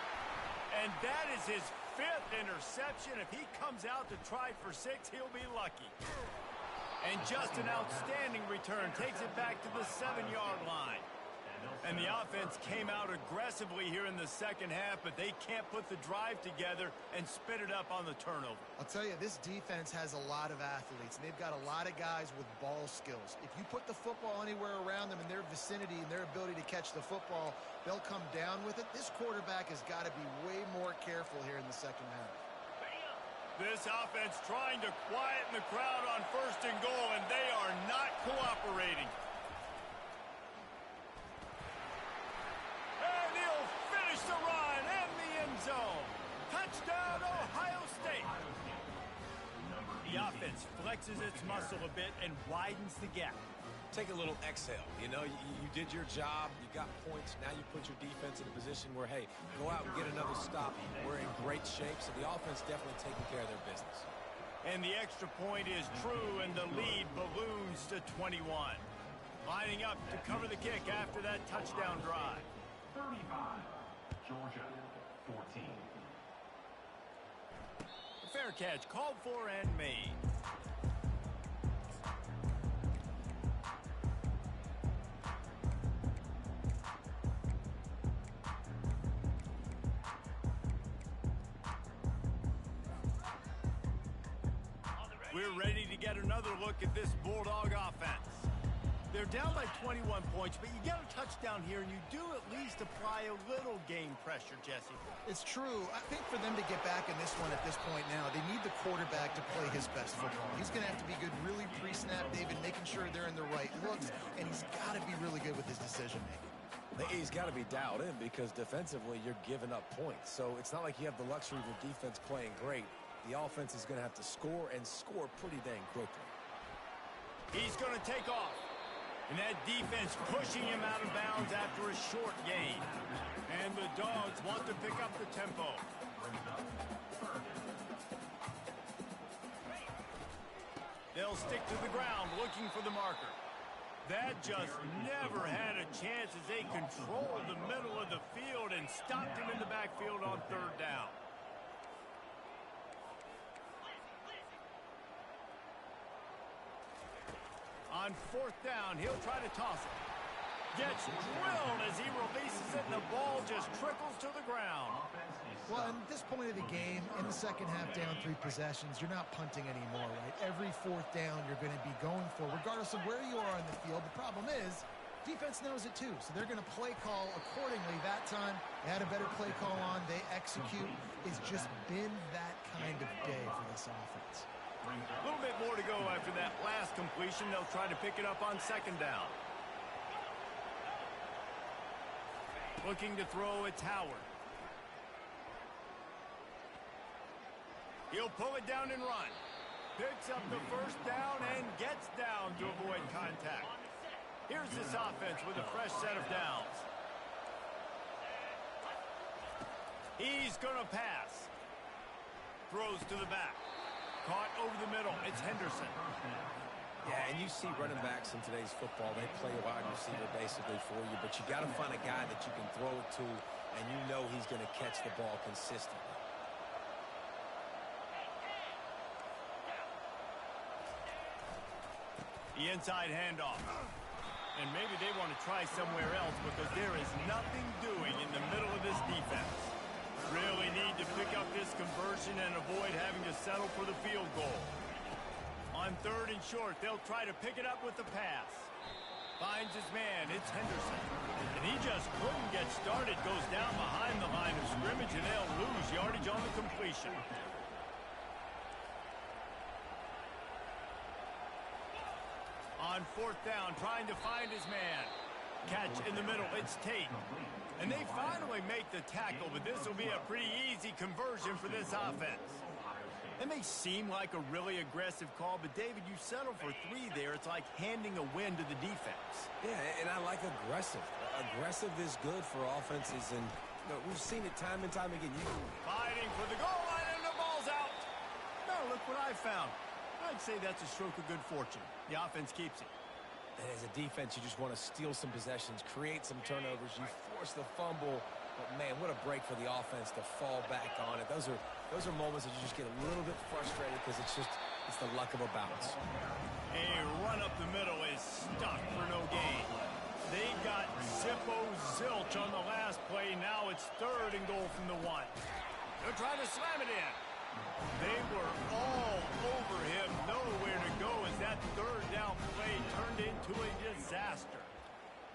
And that is his 5th interception. If he comes out to try for 6, he'll be lucky. And just an outstanding return. Takes it back to the 7-yard line. And the offense came out aggressively here in the second half, but they can't put the drive together and spit it up on the turnover. I'll tell you, this defense has a lot of athletes, and they've got a lot of guys with ball skills. If you put the football anywhere around them in their vicinity and their ability to catch the football, they'll come down with it. This quarterback has got to be way more careful here in the second half. This offense trying to quieten the crowd on first and goal, and they are not cooperating. And he'll finish the run and the end zone. Touchdown, Ohio State. The offense flexes its muscle a bit and widens the gap. Take a little exhale. You know, you did your job. You got points. Now you put your defense in a position where, hey, go out and get another stop. We're in great shape, so the offense definitely taking care of their business. And the extra point is true, and the lead balloons to 21. Lining up to cover the kick after that touchdown drive. 35, Georgia, 14. Fair catch called for and made. We're ready to get another look at this Bulldog offense. They're down by 21 points, but you get a touchdown here, and you do at least apply a little game pressure, Jesse. It's true. I think for them to get back in this one at this point now, they need the quarterback to play his best football. He's going to have to be good really pre-snap, David, making sure they're in the right looks, and he's got to be really good with his decision-making. He's got to be dialed in because defensively you're giving up points. So it's not like you have the luxury of your defense playing great. The offense is going to have to score and score pretty dang quickly. He's going to take off. And that defense pushing him out of bounds after a short gain. And the Dogs want to pick up the tempo. They'll stick to the ground looking for the marker. That just never had a chance as they controlled the middle of the field and stopped him in the backfield on third down. On fourth down, he'll try to toss it. Gets drilled as he releases it, and the ball just trickles to the ground. Well, at this point of the game, in the second half, down 3 possessions, you're not punting anymore, right? Every fourth down you're going to be going for, regardless of where you are on the field. The problem is, defense knows it too, so they're going to play call accordingly. That time, they had a better play call on. They execute. It's just been that kind of day for this offense. A little bit more to go after that last completion. They'll try to pick it up on second down. Looking to throw, it's Howard. He'll pull it down and run. Picks up the first down and gets down to avoid contact. Here's this offense with a fresh set of downs. He's going to pass. Throws to the back. Caught over the middle. It's Henderson. Yeah, and you see running backs in today's football, they play a wide receiver basically for you, but you got to find a guy that you can throw it to, and you know he's going to catch the ball consistently. The inside handoff. And maybe they want to try somewhere else because there is nothing doing in the middle of this defense. Really need to pick up this conversion and avoid having to settle for the field goal. On third and short, they'll try to pick it up with the pass. Finds his man, it's Henderson. And he just couldn't get started, goes down behind the line of scrimmage, and they'll lose yardage on the completion. On fourth down, trying to find his man. Catch in the middle, it's Tate. And they finally make the tackle, but this will be a pretty easy conversion for this offense. It may seem like a really aggressive call, but David, you settle for 3 there. It's like handing a win to the defense. Yeah, and I like aggressive. Aggressive is good for offenses, and we've seen it time and time again. Fighting for the goal line, and the ball's out. Now look what I found. I'd say that's a stroke of good fortune. The offense keeps it. And as a defense, you just want to steal some possessions, create some turnovers. You force the fumble. But, man, what a break for the offense to fall back on it. Those are moments that you just get a little bit frustrated because it's the luck of a bounce. A run up the middle is stuck for no gain. They got zilch on the last play. Now it's third and goal from the 1. They're trying to slam it in. They were all over him. Nowhere to go as that third down play turned into a disaster.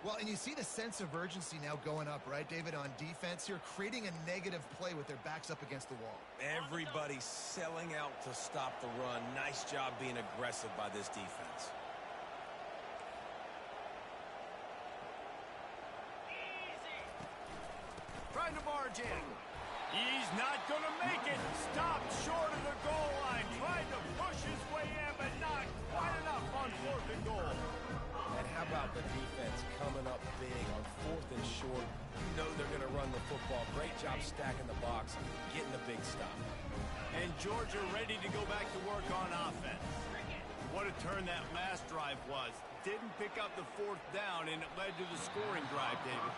Well, and you see the sense of urgency now going up, right, David, on defense here, creating a negative play with their backs up against the wall. Everybody's selling out to stop the run. Nice job being aggressive by this defense. Trying to barge in. He's not going to make it. Stopped short of the goal line. Tried to push his way in, but not quite enough on fourth and goal. And how about the defense coming up big on fourth and short? You know they're going to run the football. Great job stacking the box, getting the big stop. And Georgia ready to go back to work on offense. What a turn that last drive was. Didn't pick up the fourth down, and it led to the scoring drive, David.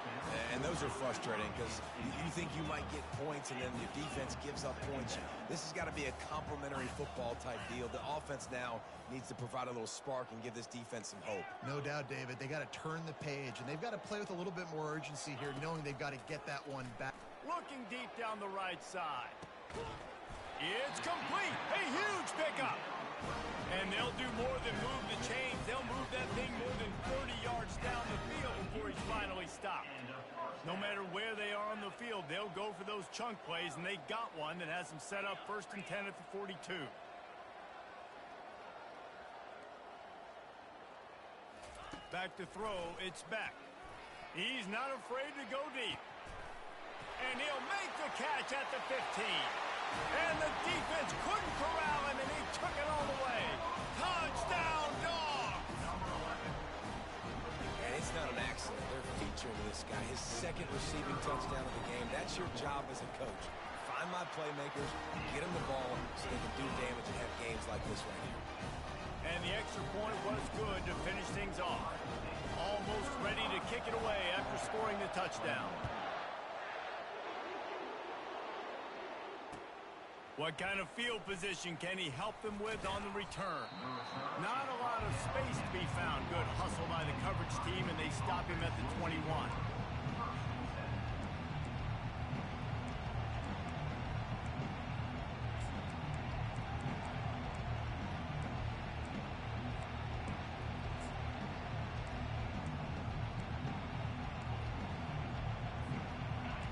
And those are frustrating because you think you might get points, and then your defense gives up points. This has got to be a complementary football type deal. The offense now needs to provide a little spark and give this defense some hope. No doubt, David. They got to turn the page, and they've got to play with a little bit more urgency here, knowing they've got to get that one back. Looking deep down the right side. It's complete. A huge pickup. And they'll do more than move the chains. They'll move that thing more than 30 yards down the field before he's finally stopped. No matter where they are on the field, they'll go for those chunk plays, and they got one that has them set up 1st and 10 at the 42. Back to throw, it's Beck. He's not afraid to go deep. And he'll make the catch at the 15. And the defense couldn't corral him, and he took it all the way. Touchdown, Dog! And it's not an accident. They're featuring this guy. His 2nd receiving touchdown of the game. That's your job as a coach. Find my playmakers, get them the ball so they can do damage and have games like this right here. And the extra point was good to finish things off. Almost ready to kick it away after scoring the touchdown. What kind of field position can he help them with on the return? Not a lot of space to be found. Good hustle by the coverage team, and they stop him at the 21.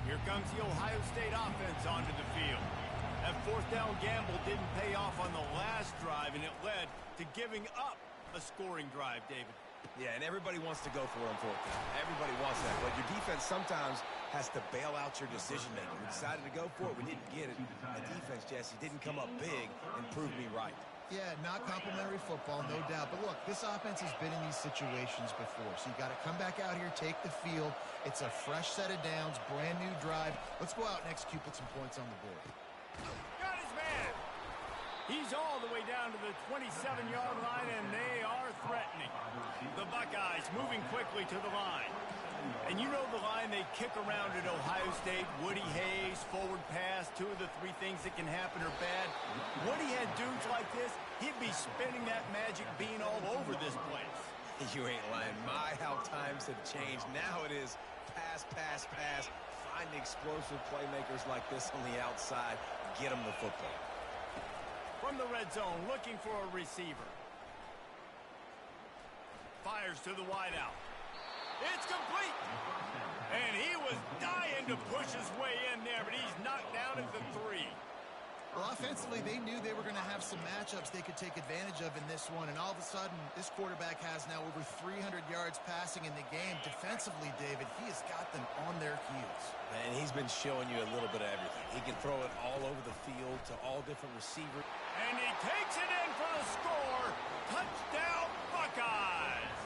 Here comes the Ohio State offense onto the field. That fourth down gamble didn't pay off on the last drive, and it led to giving up a scoring drive, David. Yeah, and everybody wants to go for it on fourth down. Everybody wants that, but your defense sometimes has to bail out your decision-making. We decided to go for it. We didn't get it. The defense, Jesse, didn't come up big and prove me right. Yeah, not complimentary football, no doubt. But look, this offense has been in these situations before, so you got to come back out here, take the field. It's a fresh set of downs, brand new drive. Let's go out and execute, put some points on the board. Got his man. He's all the way down to the 27-yard line, and they are threatening. The Buckeyes moving quickly to the line. And you know the line they kick around at Ohio State, Woody Hayes, forward pass, 2 of the 3 things that can happen are bad. Woody had dudes like this, he'd be spinning that magic bean all over this place. You ain't lying. My, how times have changed. Now it is pass, pass, pass. Find explosive playmakers like this on the outside. Get them the football. From the red zone, looking for a receiver. Fires to the wideout. It's complete. And he was dying to push his way in there, but he's knocked down at the 3. Well, offensively, they knew they were going to have some matchups they could take advantage of in this one, and all of a sudden, this quarterback has now over 300 yards passing in the game. Defensively, David, he has got them on their heels. And he's been showing you a little bit of everything. He can throw it all over the field to all different receivers. And he takes it in for the score. Touchdown, Buckeyes.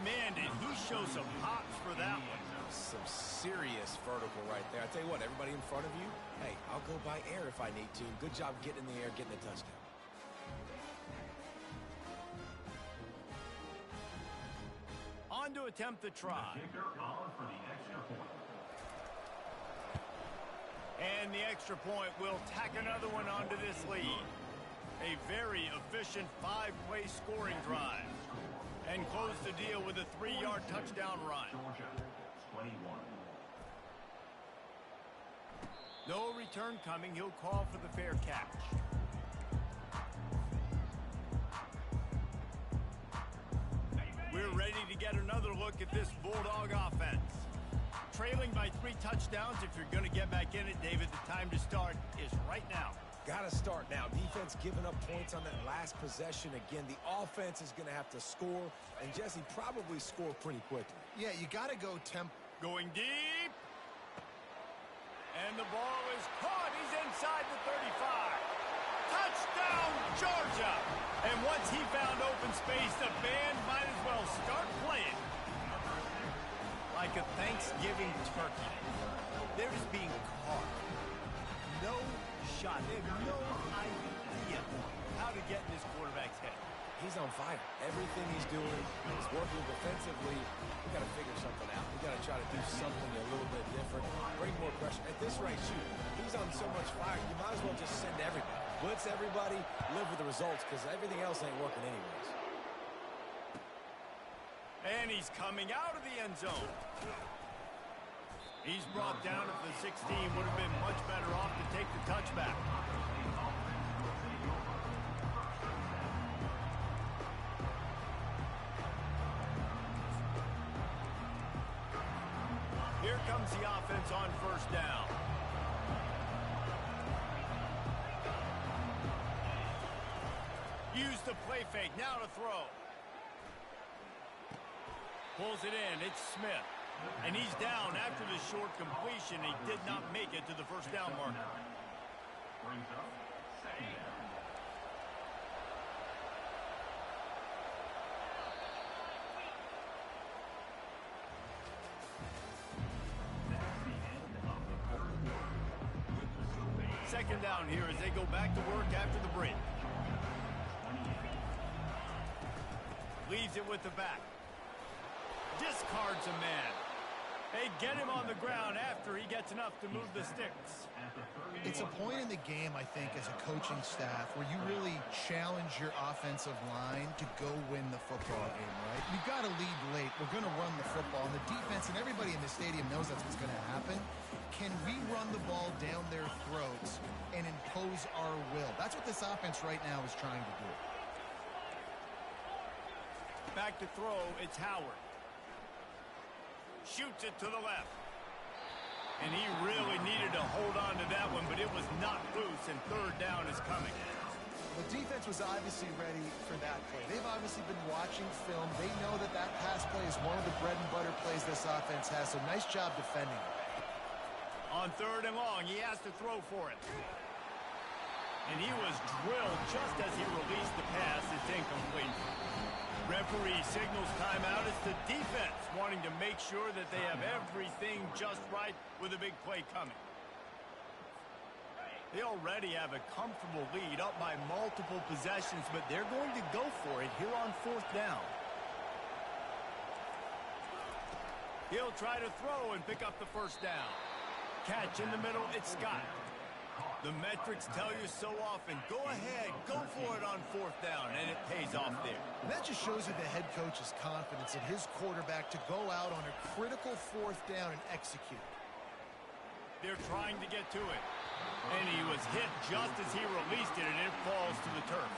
Man, did he show some hops for that one. Some serious vertical right there. I tell you what, everybody in front of you, hey, I'll go by air if I need to. Good job getting in the air, getting the touchdown. On to attempt the try. And the extra point will tack another one onto this lead. A very efficient 5-play scoring drive. And close the deal with a 3-yard touchdown run. No return coming. He'll call for the fair catch. We're ready to get another look at this Bulldog offense. Trailing by 3 touchdowns. If you're going to get back in it, David, the time to start is right now. Got to start now. Defense giving up points on that last possession. Again, the offense is going to have to score, and Jesse probably score pretty quickly. Yeah, you got to go temp. Going deep. And the ball is caught. He's inside the 35. Touchdown, Georgia. And once he found open space, the band might as well start playing. Like a Thanksgiving turkey. They're just being caught. No shot. They have no idea how to get in this quarterback's head. He's on fire. Everything he's doing is working defensively. We got to figure something out. We got to try to do something a little bit different. Bring more pressure. At this rate, shoot. He's on so much fire. You might as well just send everybody. Blitz everybody. Live with the results because everything else ain't working anyways. And he's coming out of the end zone. He's brought down at the 16. Would have been much better off to take the touchback. Here comes the offense on first down. Use the play fake. Now to throw. Pulls it in. It's Smith. And he's down after the short completion. He did not make it to the first down marker. Second down here as they go back to work after the break. Leaves it with the back. Discards a man. They get him on the ground after he gets enough to move the sticks. It's a point in the game, I think, as a coaching staff where you really challenge your offensive line to go win the football game, right? You've got to lead late. We're going to run the football. And the defense and everybody in the stadium knows that's what's going to happen. Can we run the ball down their throats and impose our will? That's what this offense right now is trying to do. Back to throw, it's Howard. Shoots it to the left. And he really needed to hold on to that one, but it was not loose, and third down is coming. The defense was obviously ready for that play. They've obviously been watching film. They know that that pass play is one of the bread and butter plays this offense has, so nice job defending. On third and long, he has to throw for it. And he was drilled just as he released the pass. It's incomplete. Referee signals timeout. It's the defense wanting to make sure that they have everything just right with a big play coming. They already have a comfortable lead up by multiple possessions, but they're going to go for it here on fourth down. He'll try to throw and pick up the first down. Catch in the middle, it's Scott. The metrics tell you so often, go ahead, go for it on fourth down, and it pays off there. And that just shows you the head coach's confidence in his quarterback to go out on a critical fourth down and execute. They're trying to get to it. And he was hit just as he released it, and it falls to the turf.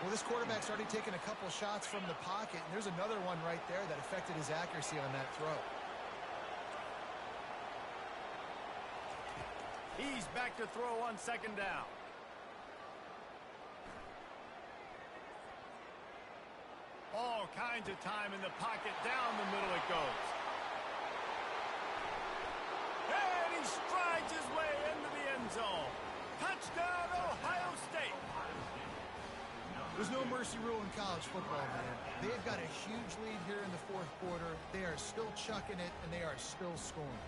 Well, this quarterback's already taken a couple shots from the pocket, and there's another one right there that affected his accuracy on that throw. He's back to throw on second down. All kinds of time in the pocket. Down the middle it goes. And he strides his way into the end zone. Touchdown, Ohio State. There's no mercy rule in college football, man. They've got a huge lead here in the fourth quarter. They are still chucking it, and they are still scoring.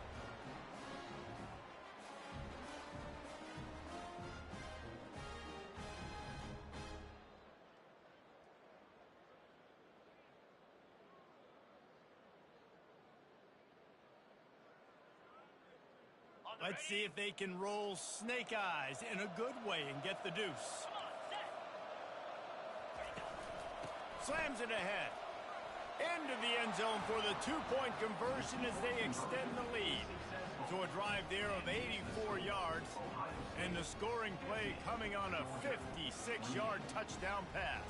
Let's see if they can roll snake eyes in a good way and get the deuce. Slams it ahead. Into the end zone for the two-point conversion as they extend the lead. To a drive there of 84 yards. And the scoring play coming on a 56-yard touchdown pass.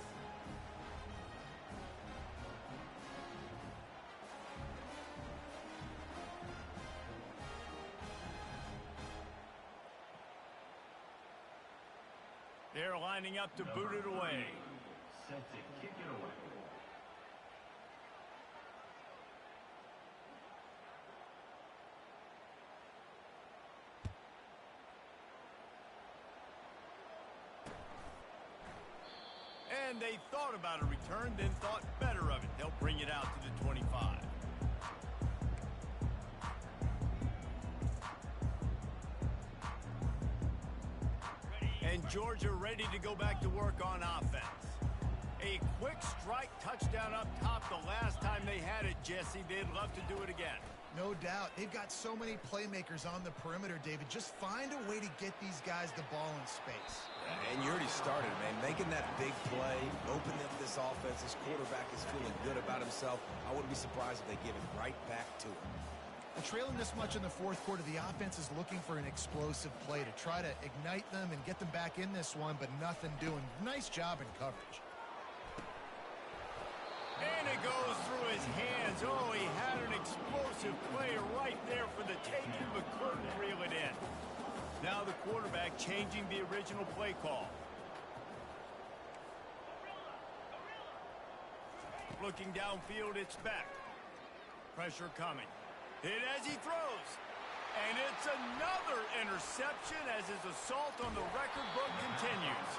They're lining up to boot it away. Set to kick it away. And they thought about a return, then thought better of it. They'll bring it out to the 25. And Georgia ready to go back to work on offense. A quick strike touchdown up top the last time they had it, Jesse. They'd love to do it again. No doubt. They've got so many playmakers on the perimeter, David. Just find a way to get these guys the ball in space. And you already started, man. Making that big play, opening up this offense. This quarterback is feeling good about himself. I wouldn't be surprised if they give it right back to him. Well, trailing this much in the fourth quarter, the offense is looking for an explosive play to try to ignite them and get them back in this one, but nothing doing. Nice job in coverage. And it goes through his hands. Oh, he had an explosive play right there for the taking, but couldn't reel it in. Now the quarterback changing the original play call. Looking downfield, it's back. Pressure coming. Hit as he throws. And it's another interception as his assault on the record book continues.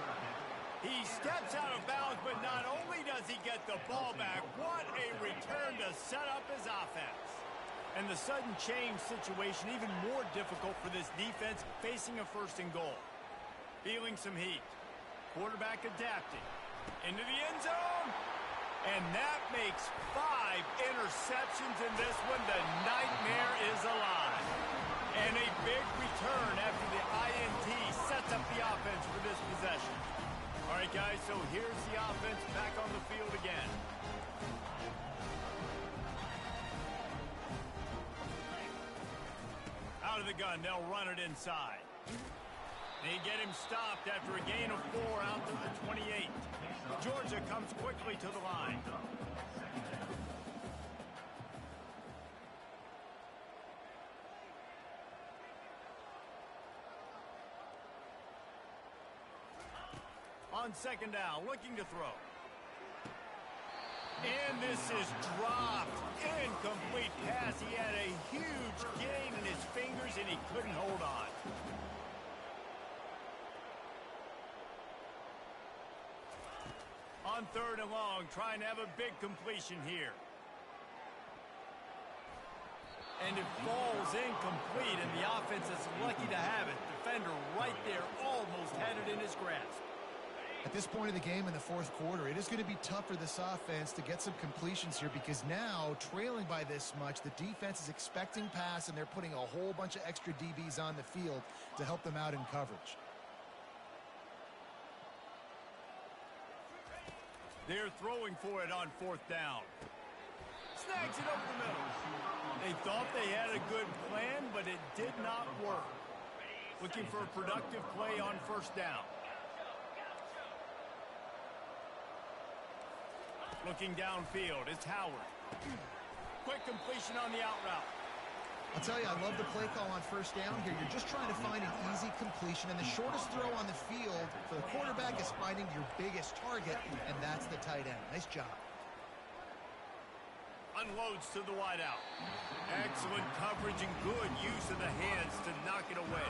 He steps out of bounds, but not only does he get the ball back, what a return to set up his offense. And the sudden change situation even more difficult for this defense facing a first and goal. Feeling some heat. Quarterback adapting. Into the end zone. And that makes 5 interceptions in this one. The nightmare is alive. And a big return after the INT sets up the offense for this possession. All right, guys, so here's the offense back on the field again. Out of the gun, they'll run it inside. They get him stopped after a gain of 4 out to the 28. Georgia comes quickly to the line. On second down, looking to throw. And this is dropped. Incomplete pass. He had a huge gain in his fingers, and he couldn't hold on. On third and long, trying to have a big completion here. And it falls incomplete, and the offense is lucky to have it. Defender right there almost had it in his grasp. At this point of the game in the fourth quarter, it is going to be tough for this offense to get some completions here because now, trailing by this much, the defense is expecting pass, and they're putting a whole bunch of extra DBs on the field to help them out in coverage. They're throwing for it on fourth down. Snags it over the middle. They thought they had a good plan, but it did not work. Looking for a productive play on first down. Looking downfield, it's Howard. Quick completion on the out route. I'll tell you, I love the play call on first down here. You're just trying to find an easy completion, and the shortest throw on the field for the quarterback is finding your biggest target, and that's the tight end. Nice job. Unloads to the wideout. Excellent coverage and good use of the hands to knock it away.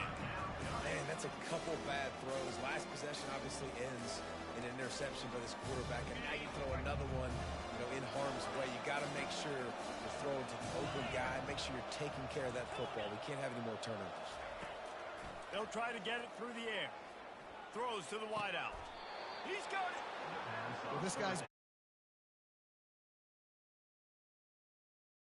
Man, that's a couple bad throws. Last possession obviously ends in an interception by this quarterback, and now you throw another one, in harm's way. You got to make sure you're throwing to the open guy. Make sure you're taking care of that football. We can't have any more turnovers. They'll try to get it through the air. Throws to the wideout. He's got it. Well, this guy's